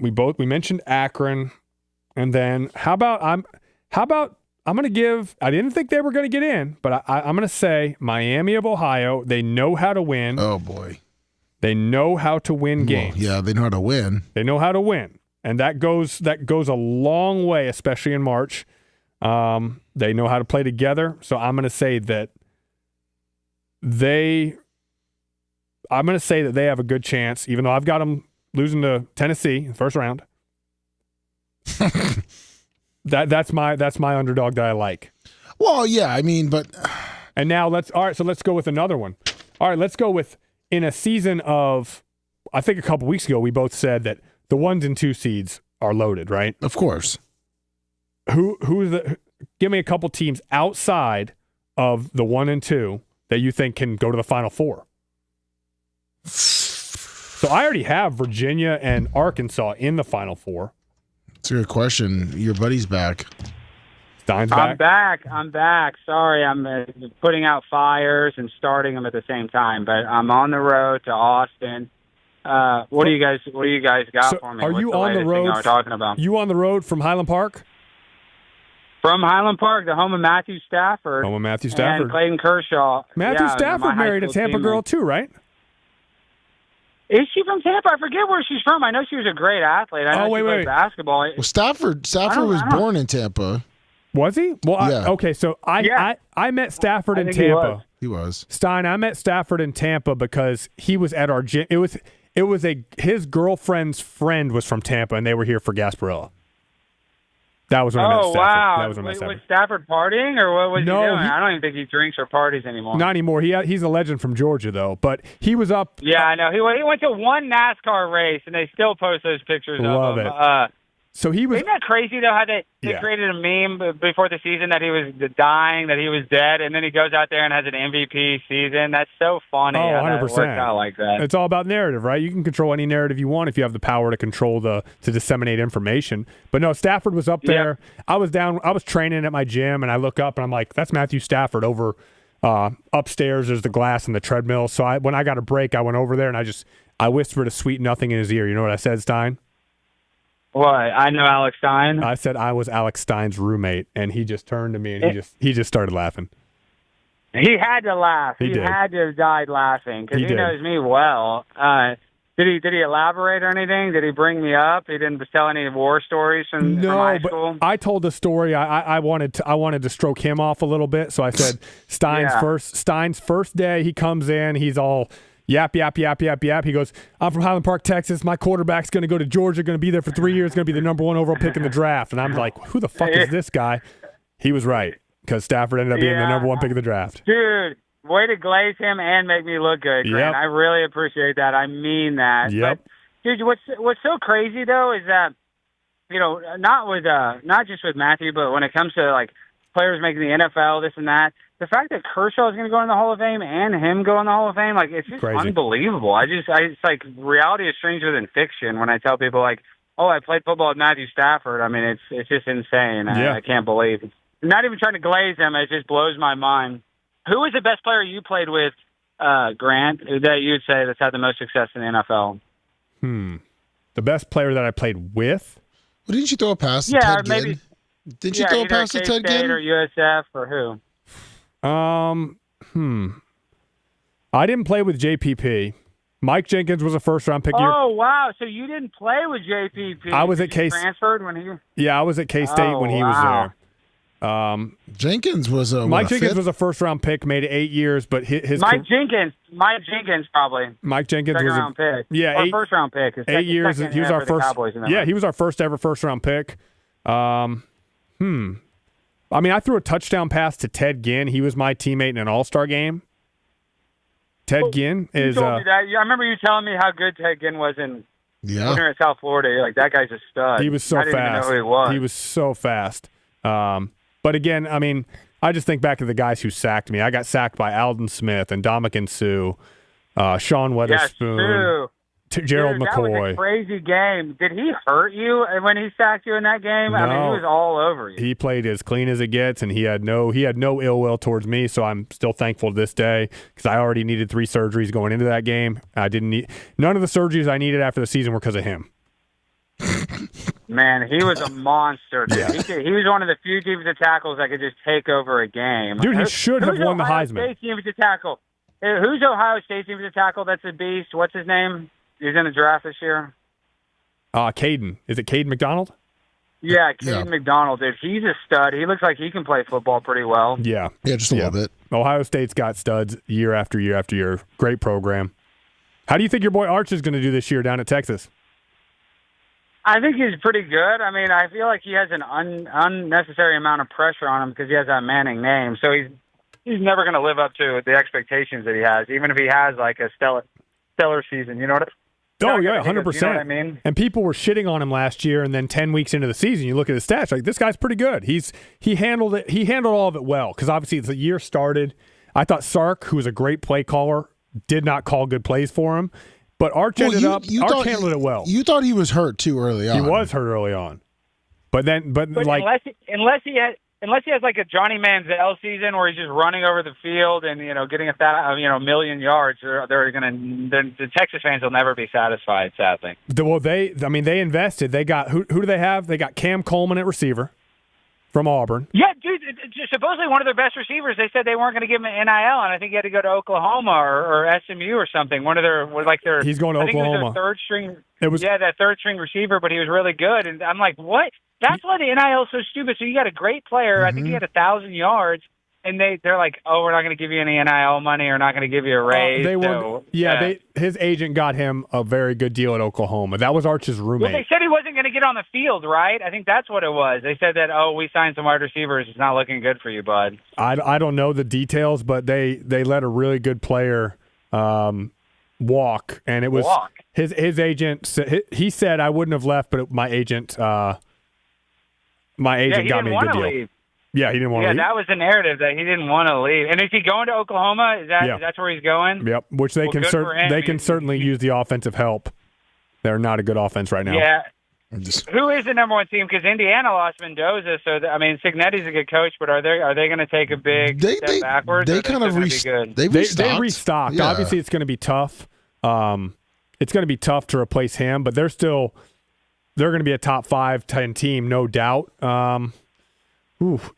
We mentioned Akron, and then how about I'm going to give. I didn't think they were going to get in, but I'm going to say Miami of Ohio. They know how to win. Oh boy, they know how to win games. Well, yeah, they know how to win. They know how to win, and that goes a long way, especially in March. They know how to play together, so I'm going to say that they have a good chance, even though I've got them losing to Tennessee in the first round. That's my underdog that I like. Well, yeah, I mean, but and now let's go with another one. All right, let's go with in a season of, I think a couple weeks ago we both said that the 1s and 2 seeds are loaded, right? Of course. Give me a couple teams outside of the 1 and 2 that you think can go to the Final Four. So I already have Virginia and Arkansas in the Final Four. That's a good question. Your buddy's back. Stein's back. I'm back. Sorry, I'm putting out fires and starting them at the same time. But I'm on the road to Austin. What do you guys got for me? Are you on the road? We're talking about? You on the road from Highland Park? From Highland Park, the home of Matthew Stafford. And Clayton Kershaw. Matthew Stafford married a Tampa girl too, right? Is she from Tampa? I forget where she's from. I know she was a great athlete. I know she played basketball. Well, Stafford was born in Tampa. Was he? Well, yeah. Okay, so I met Stafford in Tampa. He was. Stein, I met Stafford in Tampa because he was at our gym. It was his girlfriend's friend was from Tampa, and they were here for Gasparilla. That was when I met Stafford. Wow. That was when I met Stafford. Was Stafford partying, or what was he doing? I don't even think he drinks or parties anymore. Not anymore. He's a legend from Georgia, though. But he was up. Yeah, I know. He went to one NASCAR race, and they still post those pictures of him. So he was. Isn't that crazy though? How they created a meme before the season that he was dying, that he was dead, and then he goes out there and has an MVP season. That's so funny. Oh, 100%. Works out like that. It's all about narrative, right? You can control any narrative you want if you have the power to control to disseminate information. But no, Stafford was up there. Yep. I was training at my gym, and I look up and I'm like, that's Matthew Stafford over upstairs. There's the glass and the treadmill. So when I got a break, I went over there and I whispered a sweet nothing in his ear. You know what I said, Stein? What? I know Alex Stein. I said I was Alex Stein's roommate, and he just turned to me and he just started laughing. He had to laugh. He did. had to have died laughing because he knows me well. Did he elaborate or anything? Did he bring me up? He didn't tell any war stories from high school? No, but I told the story. I wanted to stroke him off a little bit, so I said Stein's first day. He comes in. He's all. Yap. He goes, I'm from Highland Park, Texas. My quarterback's going to go to Georgia, going to be there for 3 years, going to be the number 1 overall pick in the draft. And I'm like, who the fuck is this guy? He was right, because Stafford ended up being the number 1 pick of the draft. Dude, way to glaze him and make me look good, Grant. Yep. I really appreciate that. I mean that. Yep. But, dude, what's so crazy, though, is that, not just with Matthew, but when it comes to, like, players making the NFL, this and that, the fact that Kershaw is going to go in the Hall of Fame and him go in the Hall of Fame, like, it's just crazy. Unbelievable. It's like reality is stranger than fiction when I tell people, like, oh, I played football with Matthew Stafford. I mean, it's just insane. Yeah. I can't believe it. I'm not even trying to glaze him. It just blows my mind. Who was the best player you played with, Grant, that you would say that's had the most success in the NFL? The best player that I played with? Well, didn't you throw a pass to Yeah, Ted or maybe. Ginn? Didn't you throw a either pass to Ted K-State Ginn? or USF or who? I didn't play with JPP. Mike Jenkins was a first-round pick. Oh, wow. So you didn't play with JPP. I was at K-State. K-State. Transferred when he... Yeah, I was at K-State when he was there. Jenkins was a Mike Jenkins fifth? was a first-round pick, made it 8 years, but his Mike Jenkins probably. Mike Jenkins was Second-round pick. Yeah, or first-round pick. His 8 years. second He was our for the first. Cowboys in that Yeah, one. he was our first ever first-round pick. I mean, I threw a touchdown pass to Ted Ginn. He was my teammate in an All-Star game. Ted Ginn is. You told me that. I remember you telling me how good Ted Ginn was in. Yeah. When we were in South Florida, you're like, that guy's a stud. He was so I didn't fast. even know who he was. He was so fast. But again, I mean, I just think back to the guys who sacked me. I got sacked by Alden Smith and Dominican Sue, Sean Weatherspoon, Gerald Dude, McCoy. That was a crazy game. Did he hurt you when he sacked you in that game? I mean, he No. was all over you. He played as clean as it gets, and he had no ill will towards me. So I'm still thankful to this day because I already needed 3 surgeries going into that game. I didn't need none of the surgeries I needed after the season were because of him. Man, he was a monster. Dude. Yeah. He was one of the few defensive tackles that could just take over a game. Dude, he should have Who's won the Ohio Heisman. State defensive tackle? Who's Ohio State defensive tackle? That's a beast. What's his name? He's in the draft this year. Caden. Is it Caden McDonald? Yeah, Caden McDonald, dude. He's a stud. He looks like he can play football pretty well. Yeah. Yeah, just a little bit. Ohio State's got studs year after year after year. Great program. How do you think your boy Arch is going to do this year down at Texas? I think he's pretty good. I mean, I feel like he has an unnecessary amount of pressure on him because he has that Manning name. So he's never going to live up to the expectations that he has, even if he has like a stellar season. You know what I mean? Oh, yeah, 100%. You know what I mean? And people were shitting on him last year, and then 10 weeks into the season, you look at his stats, like, this guy's pretty good. He handled it. He handled all of it well because obviously the year started. I thought Sark, who was a great play caller, did not call good plays for him. But Arch Arch handled it well. You thought he was hurt too early on. He was hurt early on. But like unless he has like a Johnny Manziel season where he's just running over the field and getting a million yards, the Texas fans will never be satisfied. Sadly. Well, they invested. They got who do they have? They got Cam Coleman at receiver from Auburn. Yeah, dude. Supposedly one of their best receivers. They said they weren't going to give him an NIL, and I think he had to go to Oklahoma or SMU or something. One of their He's going to Oklahoma. I think it was their third string. It was that third string receiver, but he was really good. And I'm like, what? That's why the NIL is so stupid. So you got a great player. I think he had 1,000 yards. And they're like, oh, we're not going to give you any NIL money. We're not going to give you a raise. His agent got him a very good deal at Oklahoma. That was Arch's roommate. Well, they said he wasn't going to get on the field, right? I think that's what it was. They said that, we signed some wide receivers. It's not looking good for you, bud. I don't know the details, but they let a really good player walk, and it was his agent. He said I wouldn't have left, but my agent got me a good deal. Leave. Yeah, he didn't want to leave. Yeah, that was the narrative, that he didn't want to leave. And is he going to Oklahoma? Is that's where he's going? Yep, which they can certainly use the offensive help. They're not a good offense right now. Yeah. Who is the number one team? Because Indiana lost Mendoza, so Cignetti's a good coach, but are they going to take a big step backwards? They kind of They restocked. Yeah. Obviously, it's going to be tough. It's going to be tough to replace him, but they're going to be a top 5-10 team, no doubt.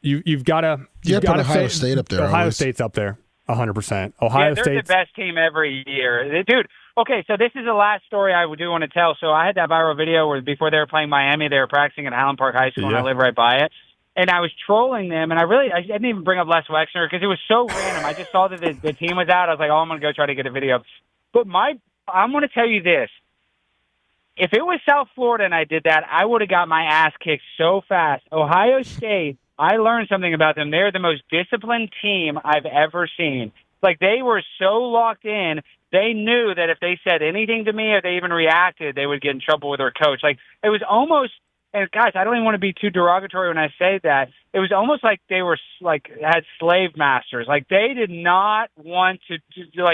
You've got to put Ohio State up there. Ohio State's up there, 100%. They're the best team every year, dude. Okay, so this is the last story I do want to tell. So I had that viral video where before they were playing Miami, they were practicing at Highland Park High School, and I live right by it. And I was trolling them, and I didn't even bring up Les Wexner because it was so random. I just saw that the team was out. I was like, I'm going to go try to get a video. But I'm going to tell you this. If it was South Florida and I did that, I would have got my ass kicked so fast. Ohio State, I learned something about them. They're the most disciplined team I've ever seen. Like, they were so locked in, they knew that if they said anything to me or they even reacted, they would get in trouble with their coach. Like, it was almost, and guys, I don't even want to be too derogatory when I say that. It was almost like they were, had slave masters. Like, they did not want to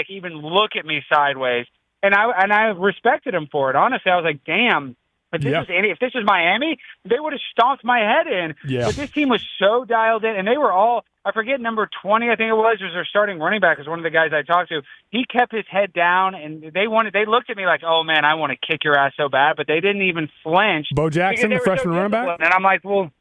even look at me sideways. And I respected them for it. Honestly, I was like, damn, If this was Miami, they would have stomped my head in. Yeah. But this team was so dialed in, and they were all, I forget, number 20, I think it was their starting running back, was one of the guys I talked to. He kept his head down, and they looked at me like, oh, man, I want to kick your ass so bad, but they didn't even flinch. Bo Jackson, the freshman running back? And I'm like, well,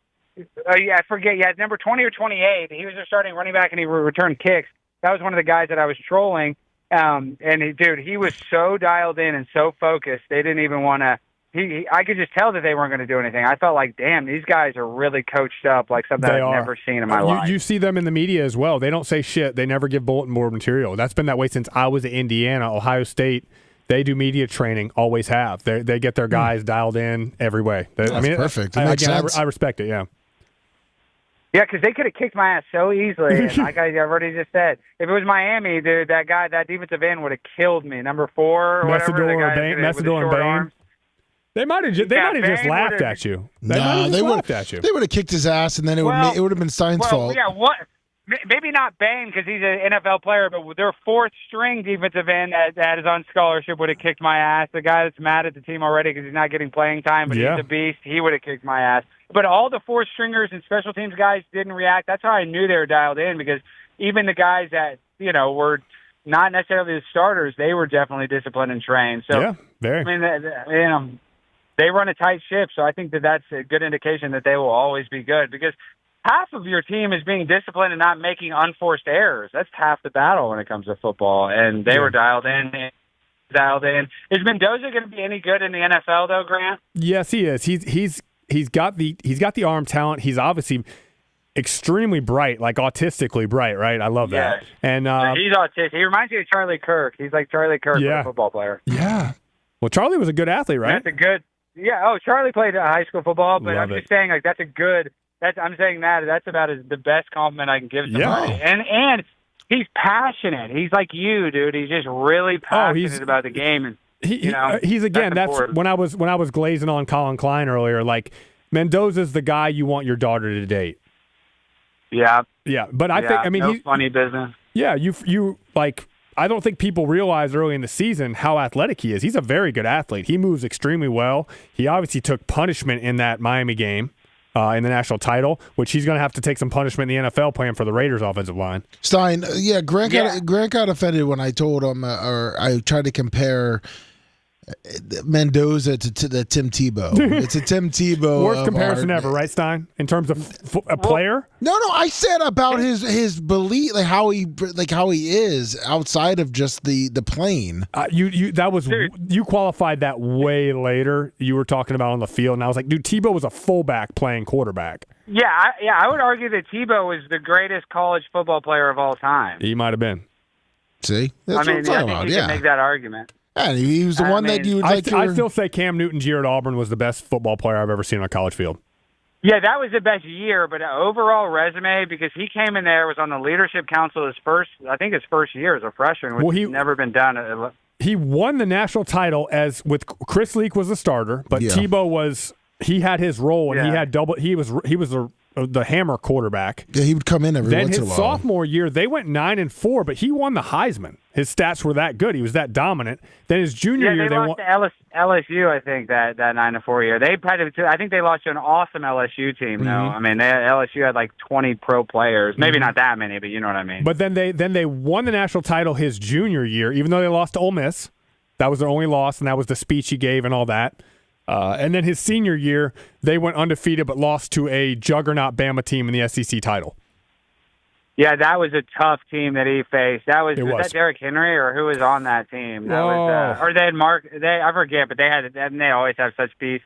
I forget. Yeah, number 20 or 28. He was their starting running back, and he returned kicks. That was one of the guys that I was trolling. And he was so dialed in and so focused, they didn't even want to. I could just tell that they weren't going to do anything. I felt like, damn, these guys are really coached up, like something I've never seen in my life. You see them in the media as well. They don't say shit. They never give bulletin board material. That's been that way since I was at Indiana. Ohio State, they do media training, always have. They get their guys dialed in every way. That's perfect. It makes sense. I respect it, yeah. Yeah, because they could have kicked my ass so easily. And like I've already just said, if it was Miami, dude, that defensive end would have killed me. Number 4 or whatever. Messidor and Bain. Arms. They might have just laughed at you. They would have kicked his ass, and then it would have been Stein's fault. Yeah, what? Maybe not Bain because he's an NFL player, but their 4th string defensive end that is on scholarship would have kicked my ass. The guy that's mad at the team already because he's not getting playing time, but he's a beast. He would have kicked my ass. But all the 4 stringers and special teams guys didn't react. That's how I knew they were dialed in, because even the guys that were not necessarily the starters, they were definitely disciplined and trained. So yeah, very. I mean, they run a tight ship, so I think that's a good indication that they will always be good, because half of your team is being disciplined and not making unforced errors. That's half the battle when it comes to football, and they were dialed in. Is Mendoza going to be any good in the NFL, though, Grant? Yes, he is. He's got the arm talent. He's obviously extremely bright, like autistically bright, right? I love that. And he's autistic. He reminds me of Charlie Kirk. He's like Charlie Kirk, a football player. Yeah. Well, Charlie was a good athlete, right? That's a good. Yeah. Oh, Charlie played high school football, but I'm just saying, like, that's a good. I'm saying that's about the best compliment I can give somebody. Yeah. And he's passionate. He's like you, dude. He's just really passionate about the game. And he's again. That's when I was glazing on Colin Klein earlier. Like, Mendoza's the guy you want your daughter to date. Yeah. Yeah, but I think he's funny business. Yeah, you like. I don't think people realize early in the season how athletic he is. He's a very good athlete. He moves extremely well. He obviously took punishment in that Miami game. In the national title, which he's going to have to take some punishment in the NFL playing for the Raiders offensive line. Stein, Grant got offended when I told him, or I tried to compare Mendoza to the Tim Tebow. It's a Tim Tebow. Worst comparison ever, right, Stein? In terms of a player? No. I said about his belief, like how he is outside of just the plane. You qualified that way later. You were talking about on the field, and I was like, dude, Tebow was a fullback playing quarterback. Yeah, I would argue that Tebow was the greatest college football player of all time. He might have been. See, that's what I'm talking about. You can make that argument. Yeah, he was the one that you would like to. I still say Cam Newton-Jr. at Auburn was the best football player I've ever seen on a college field. Yeah, that was the best year, but overall resume, because he came in there, was on the leadership council his first year as a freshman, which has never been done. He won the national title with Chris Leak was the starter, but Tebow he had his role, and he was the hammer quarterback. Yeah, he would come in every once in a while. Then his sophomore year, they went 9-4, but he won the Heisman. His stats were that good. He was that dominant. Then his junior year, they lost to LSU. I think that 9-4 year. I think they lost to an awesome LSU team, though. I mean, LSU had like 20 pro players. Maybe not that many, but you know what I mean. But then they won the national title his junior year, even though they lost to Ole Miss. That was their only loss, and that was the speech he gave and all that. And then his senior year, they went undefeated but lost to a juggernaut Bama team in the SEC title. Yeah, that was a tough team that he faced. Was that Derrick Henry, or who was on that team? That was, or they had I forget, but they always have such peace.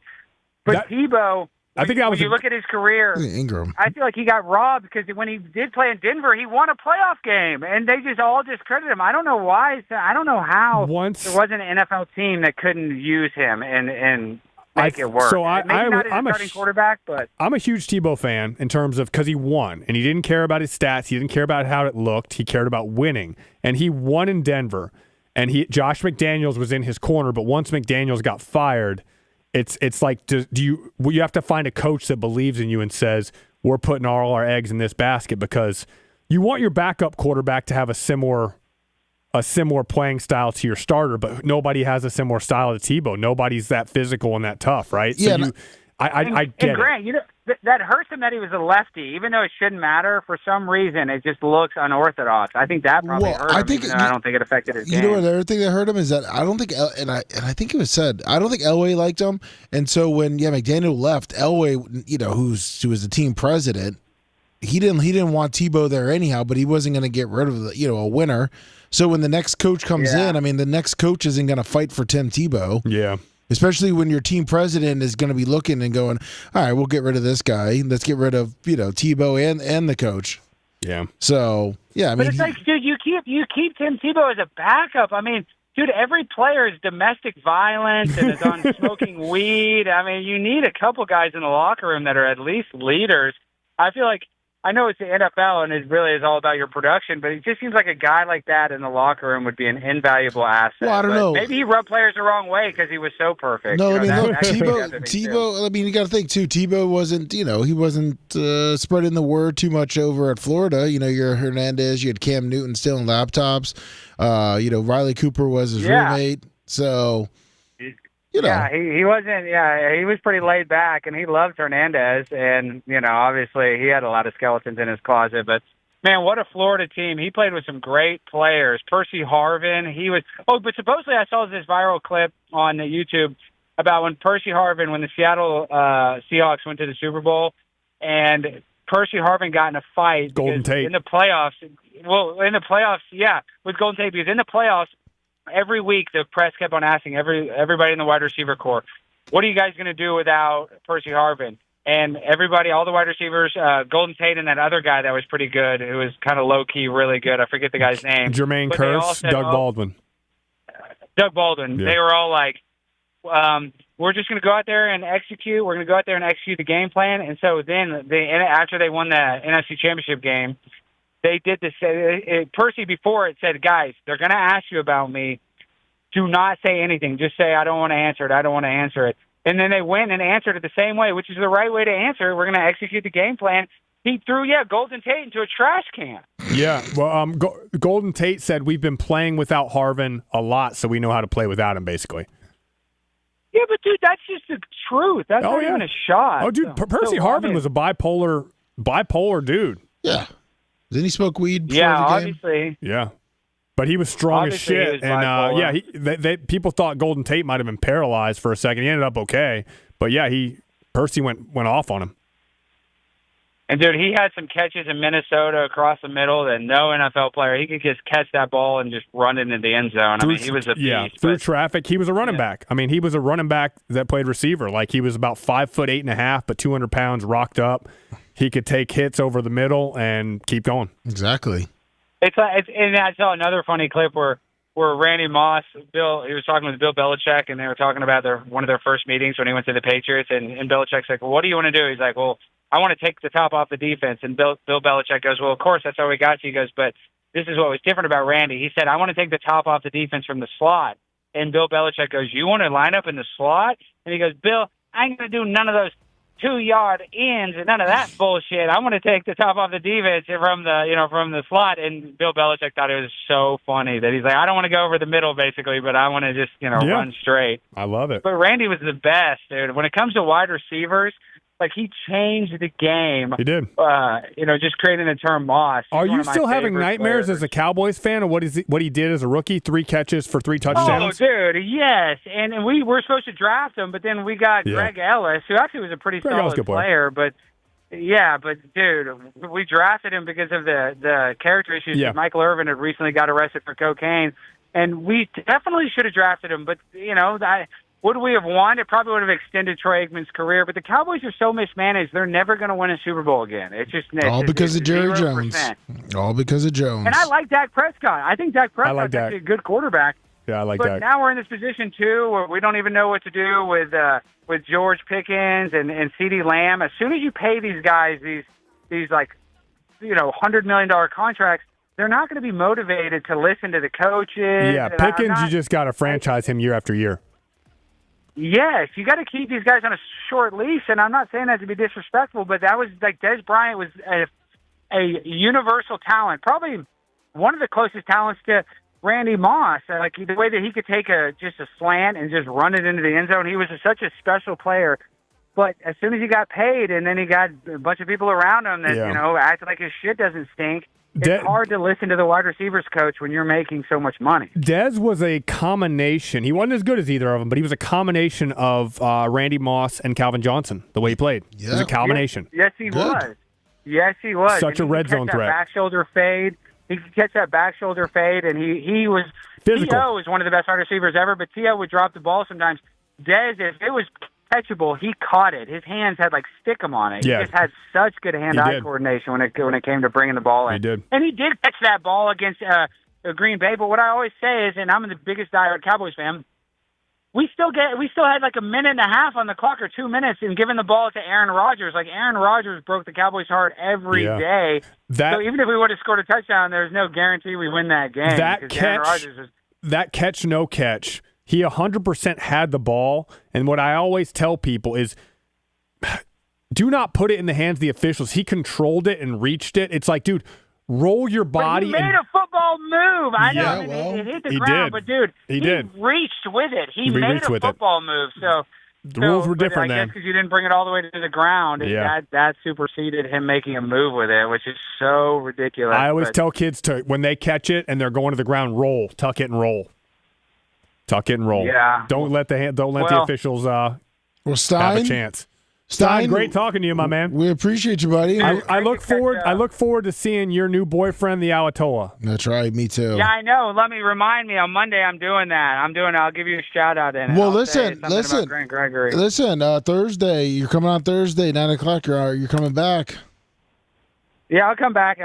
But Tebow, when you look at his career, Ingram. I feel like he got robbed, because when he did play in Denver, he won a playoff game, and they just all discredited him. I don't know why. I don't know how there wasn't an NFL team that couldn't use him and make it work. So I'm a starting quarterback, but I'm a huge Tebow fan in terms of, because he won, and he didn't care about his stats. He didn't care about how it looked. He cared about winning, and he won in Denver. And Josh McDaniels was in his corner, but once McDaniels got fired, it's like, you have to find a coach that believes in you and says, we're putting all our eggs in this basket, because you want your backup quarterback to have a similar a similar playing style to your starter, but nobody has a similar style to Tebow. Nobody's that physical and that tough, right? Yeah, So I get and Grant, it. That hurts him that he was a lefty, even though it shouldn't matter. For some reason, it just looks unorthodox. I think that probably hurt him, even though I don't think it affected his game. You know what? The other thing that hurt him is that I don't think, and I think it was said, I don't think Elway liked him, and so when McDaniel left, Elway, who was the team president, he didn't want Tebow there anyhow, but he wasn't going to get rid of a winner. So when the next coach comes in, I mean, the next coach isn't going to fight for Tim Tebow. Yeah. Especially when your team president is going to be looking and going, all right, we'll get rid of this guy. Let's get rid of Tebow and the coach. Yeah. So I mean, but it's like, dude, you keep Tim Tebow as a backup. I mean, dude, every player is domestic violence and is on smoking weed. I mean, you need a couple guys in the locker room that are at least leaders. I feel like, I know it's the NFL and it really is all about your production, but it just seems like a guy like that in the locker room would be an invaluable asset. Well, I don't know. Maybe he rubbed players the wrong way because he was so perfect. No, I mean, look, that Tebow. I mean, you got to think too. Tebow wasn't, he wasn't spreading the word too much over at Florida. You're Hernandez. You had Cam Newton stealing laptops. Riley Cooper was his roommate. So. Yeah, he wasn't. Yeah, he was pretty laid back, and he loved Hernandez, and obviously he had a lot of skeletons in his closet. But man, what a Florida team! He played with some great players. Percy Harvin. He was. Oh, but supposedly I saw this viral clip on YouTube about when Percy Harvin, when the Seattle Seahawks went to the Super Bowl, and Percy Harvin got in a fight Golden Tate in the playoffs. Well, in the playoffs, with Golden Tate, because in the playoffs. Every week, the press kept on asking everybody in the wide receiver corps, what are you guys going to do without Percy Harvin? And everybody, all the wide receivers, Golden Tate and that other guy that was pretty good, who was kind of low-key, really good. I forget the guy's name. Jermaine Kearse, Doug Baldwin. Doug Baldwin. Yeah. They were all like, we're just going to go out there and execute. We're going to go out there and execute the game plan. And so then, after they won the NFC Championship game, they did this. Percy before it said, guys, they're going to ask you about me. Do not say anything. Just say, I don't want to answer it. I don't want to answer it. And then they went and answered it the same way, which is the right way to answer it. We're going to execute the game plan. He threw, Golden Tate into a trash can. Yeah. Well, Golden Tate said we've been playing without Harvin a lot, so we know how to play without him, basically. Yeah, but, dude, that's just the truth. That's not even a shot. Oh, dude, Percy Harvin was a bipolar dude. Yeah. Didn't he smoke weed before the game? Obviously. Yeah. But he was strong as shit. And, people thought Golden Tate might have been paralyzed for a second. He ended up okay. But, Percy went off on him. And, dude, he had some catches in Minnesota across the middle that no NFL player, he could just catch that ball and just run it into the end zone. He was a beast. Yeah, through traffic. He was a running back. I mean, he was a running back that played receiver. Like, he was about 5'8.5", but 200 pounds, rocked up. He could take hits over the middle and keep going. Exactly. And I saw another funny clip where Randy Moss, he was talking with Bill Belichick, and they were talking about one of their first meetings when he went to the Patriots, and Belichick's like, well, what do you want to do? He's like, well, I want to take the top off the defense. And Bill Belichick goes, well, of course, that's how we got you. He goes, but this is what was different about Randy. He said, I want to take the top off the defense from the slot. And Bill Belichick goes, you want to line up in the slot? And he goes, Bill, I ain't going to do none of those 2-yard ends and none of that bullshit. I want to take the top off the defense from the slot. And Bill Belichick thought it was so funny that he's like, I don't want to go over the middle basically, but I want to just, run straight. I love it. But Randy was the best, dude. When it comes to wide receivers, like he changed the game. He did. Just creating the term Moss. Are you still having nightmares as a Cowboys fan of what he did as a rookie? 3 catches for 3 touchdowns? Oh, dude, yes. And we were supposed to draft him, but then we got Greg Ellis, who actually was a pretty solid player. But dude, we drafted him because of the character issues. Yeah. Michael Irvin had recently got arrested for cocaine, and we definitely should have drafted him. But would we have won? It probably would have extended Troy Aikman's career. But the Cowboys are so mismanaged; they're never going to win a Super Bowl again. It's just all because of Jerry Jones. All because of Jones. And I like Dak Prescott. I think Dak Prescott's actually a good quarterback. Yeah, I like Dak. But now we're in this position too, where we don't even know what to do with George Pickens and CeeDee Lamb. As soon as you pay these guys these like $100 million contracts, they're not going to be motivated to listen to the coaches. Yeah, Pickens, you just got to franchise him year after year. Yes, you got to keep these guys on a short leash, and I'm not saying that to be disrespectful, but that was like Dez Bryant was a universal talent, probably one of the closest talents to Randy Moss. Like the way that he could take just a slant and just run it into the end zone. He was such a special player. But as soon as he got paid, and then he got a bunch of people around him that acted like his shit doesn't stink. It's hard to listen to the wide receivers coach when you're making so much money. Dez was a combination. He wasn't as good as either of them, but he was a combination of Randy Moss and Calvin Johnson, the way he played. Yeah. It was a combination. Yes, he was. Yes, he was. Such a red zone threat. Back shoulder fade. He could catch that back shoulder fade, and he was physical. T.O. was one of the best wide receivers ever, but T.O. would drop the ball sometimes. Dez, if it was catchable, he caught it. His hands had like stick-em on it. Yeah. He just had such good hand-eye coordination when it came to bringing the ball in. He did. And he did catch that ball against Green Bay. But what I always say is, and I'm the biggest diehard Cowboys fan, we still had like a minute and a half on the clock or 2 minutes and giving the ball to Aaron Rodgers. Like Aaron Rodgers broke the Cowboys' heart every day. So even if we would have scored a touchdown, there's no guarantee we win that game. That catch, no catch. He 100% had the ball, and what I always tell people is do not put it in the hands of the officials. He controlled it and reached it. It's like, dude, roll your body. But he made a football move. I know. It hit the ground, but, dude, he reached with it. He made a football move. So the rules were different then. I guess because you didn't bring it all the way to the ground, that superseded him making a move with it, which is so ridiculous. I always tell kids to, when they catch it and they're going to the ground, roll, tuck it and roll. Tuck it and roll. Yeah. Don't let the officials have a chance. Stein, great talking to you, my man. We appreciate you, buddy. I look forward to seeing your new boyfriend, the Alatoa. That's right. Me too. Yeah, I know. Let me remind me on Monday. I'm doing that. I'll give you a shout out in it. Well, listen. Grant Gregory. Listen. Thursday. You're coming on Thursday, 9:00. You're coming back. Yeah, I'll come back.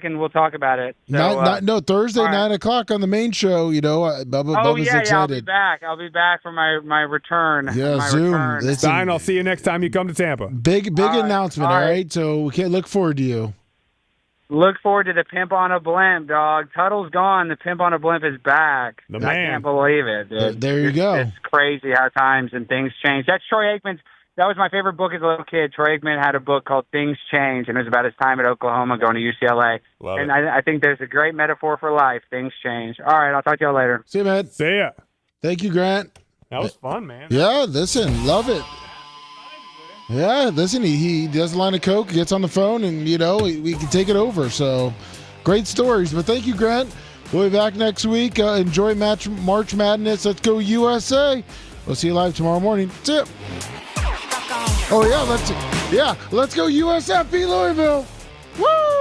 And we'll talk about it. So, Thursday, 9:00 on the main show. You know, Bubba's excited. I'll be back for my return. Yeah, Zoom. Stein, I'll see you next time you come to Tampa. Big announcement, all right? So we can look forward to you. Look forward to the pimp on a blimp, dog. Tuddle's gone. The pimp on a blimp is back. The man. I can't believe it, dude. There you go. It's crazy how times and things change. That's Troy Aikman's. That was my favorite book as a little kid. Troy Aikman had a book called Things Change, and it was about his time at Oklahoma going to UCLA. I think there's a great metaphor for life. Things change. All right, I'll talk to y'all later. See you, man. See ya. Thank you, Grant. That was fun, man. Yeah, listen, love it. Yeah, listen, he does a line of coke, gets on the phone, and, we can take it over. So, great stories. But thank you, Grant. We'll be back next week. Enjoy March Madness. Let's go USA. We'll see you live tomorrow morning. See ya. Oh, let's go USF beat Louisville. Woo!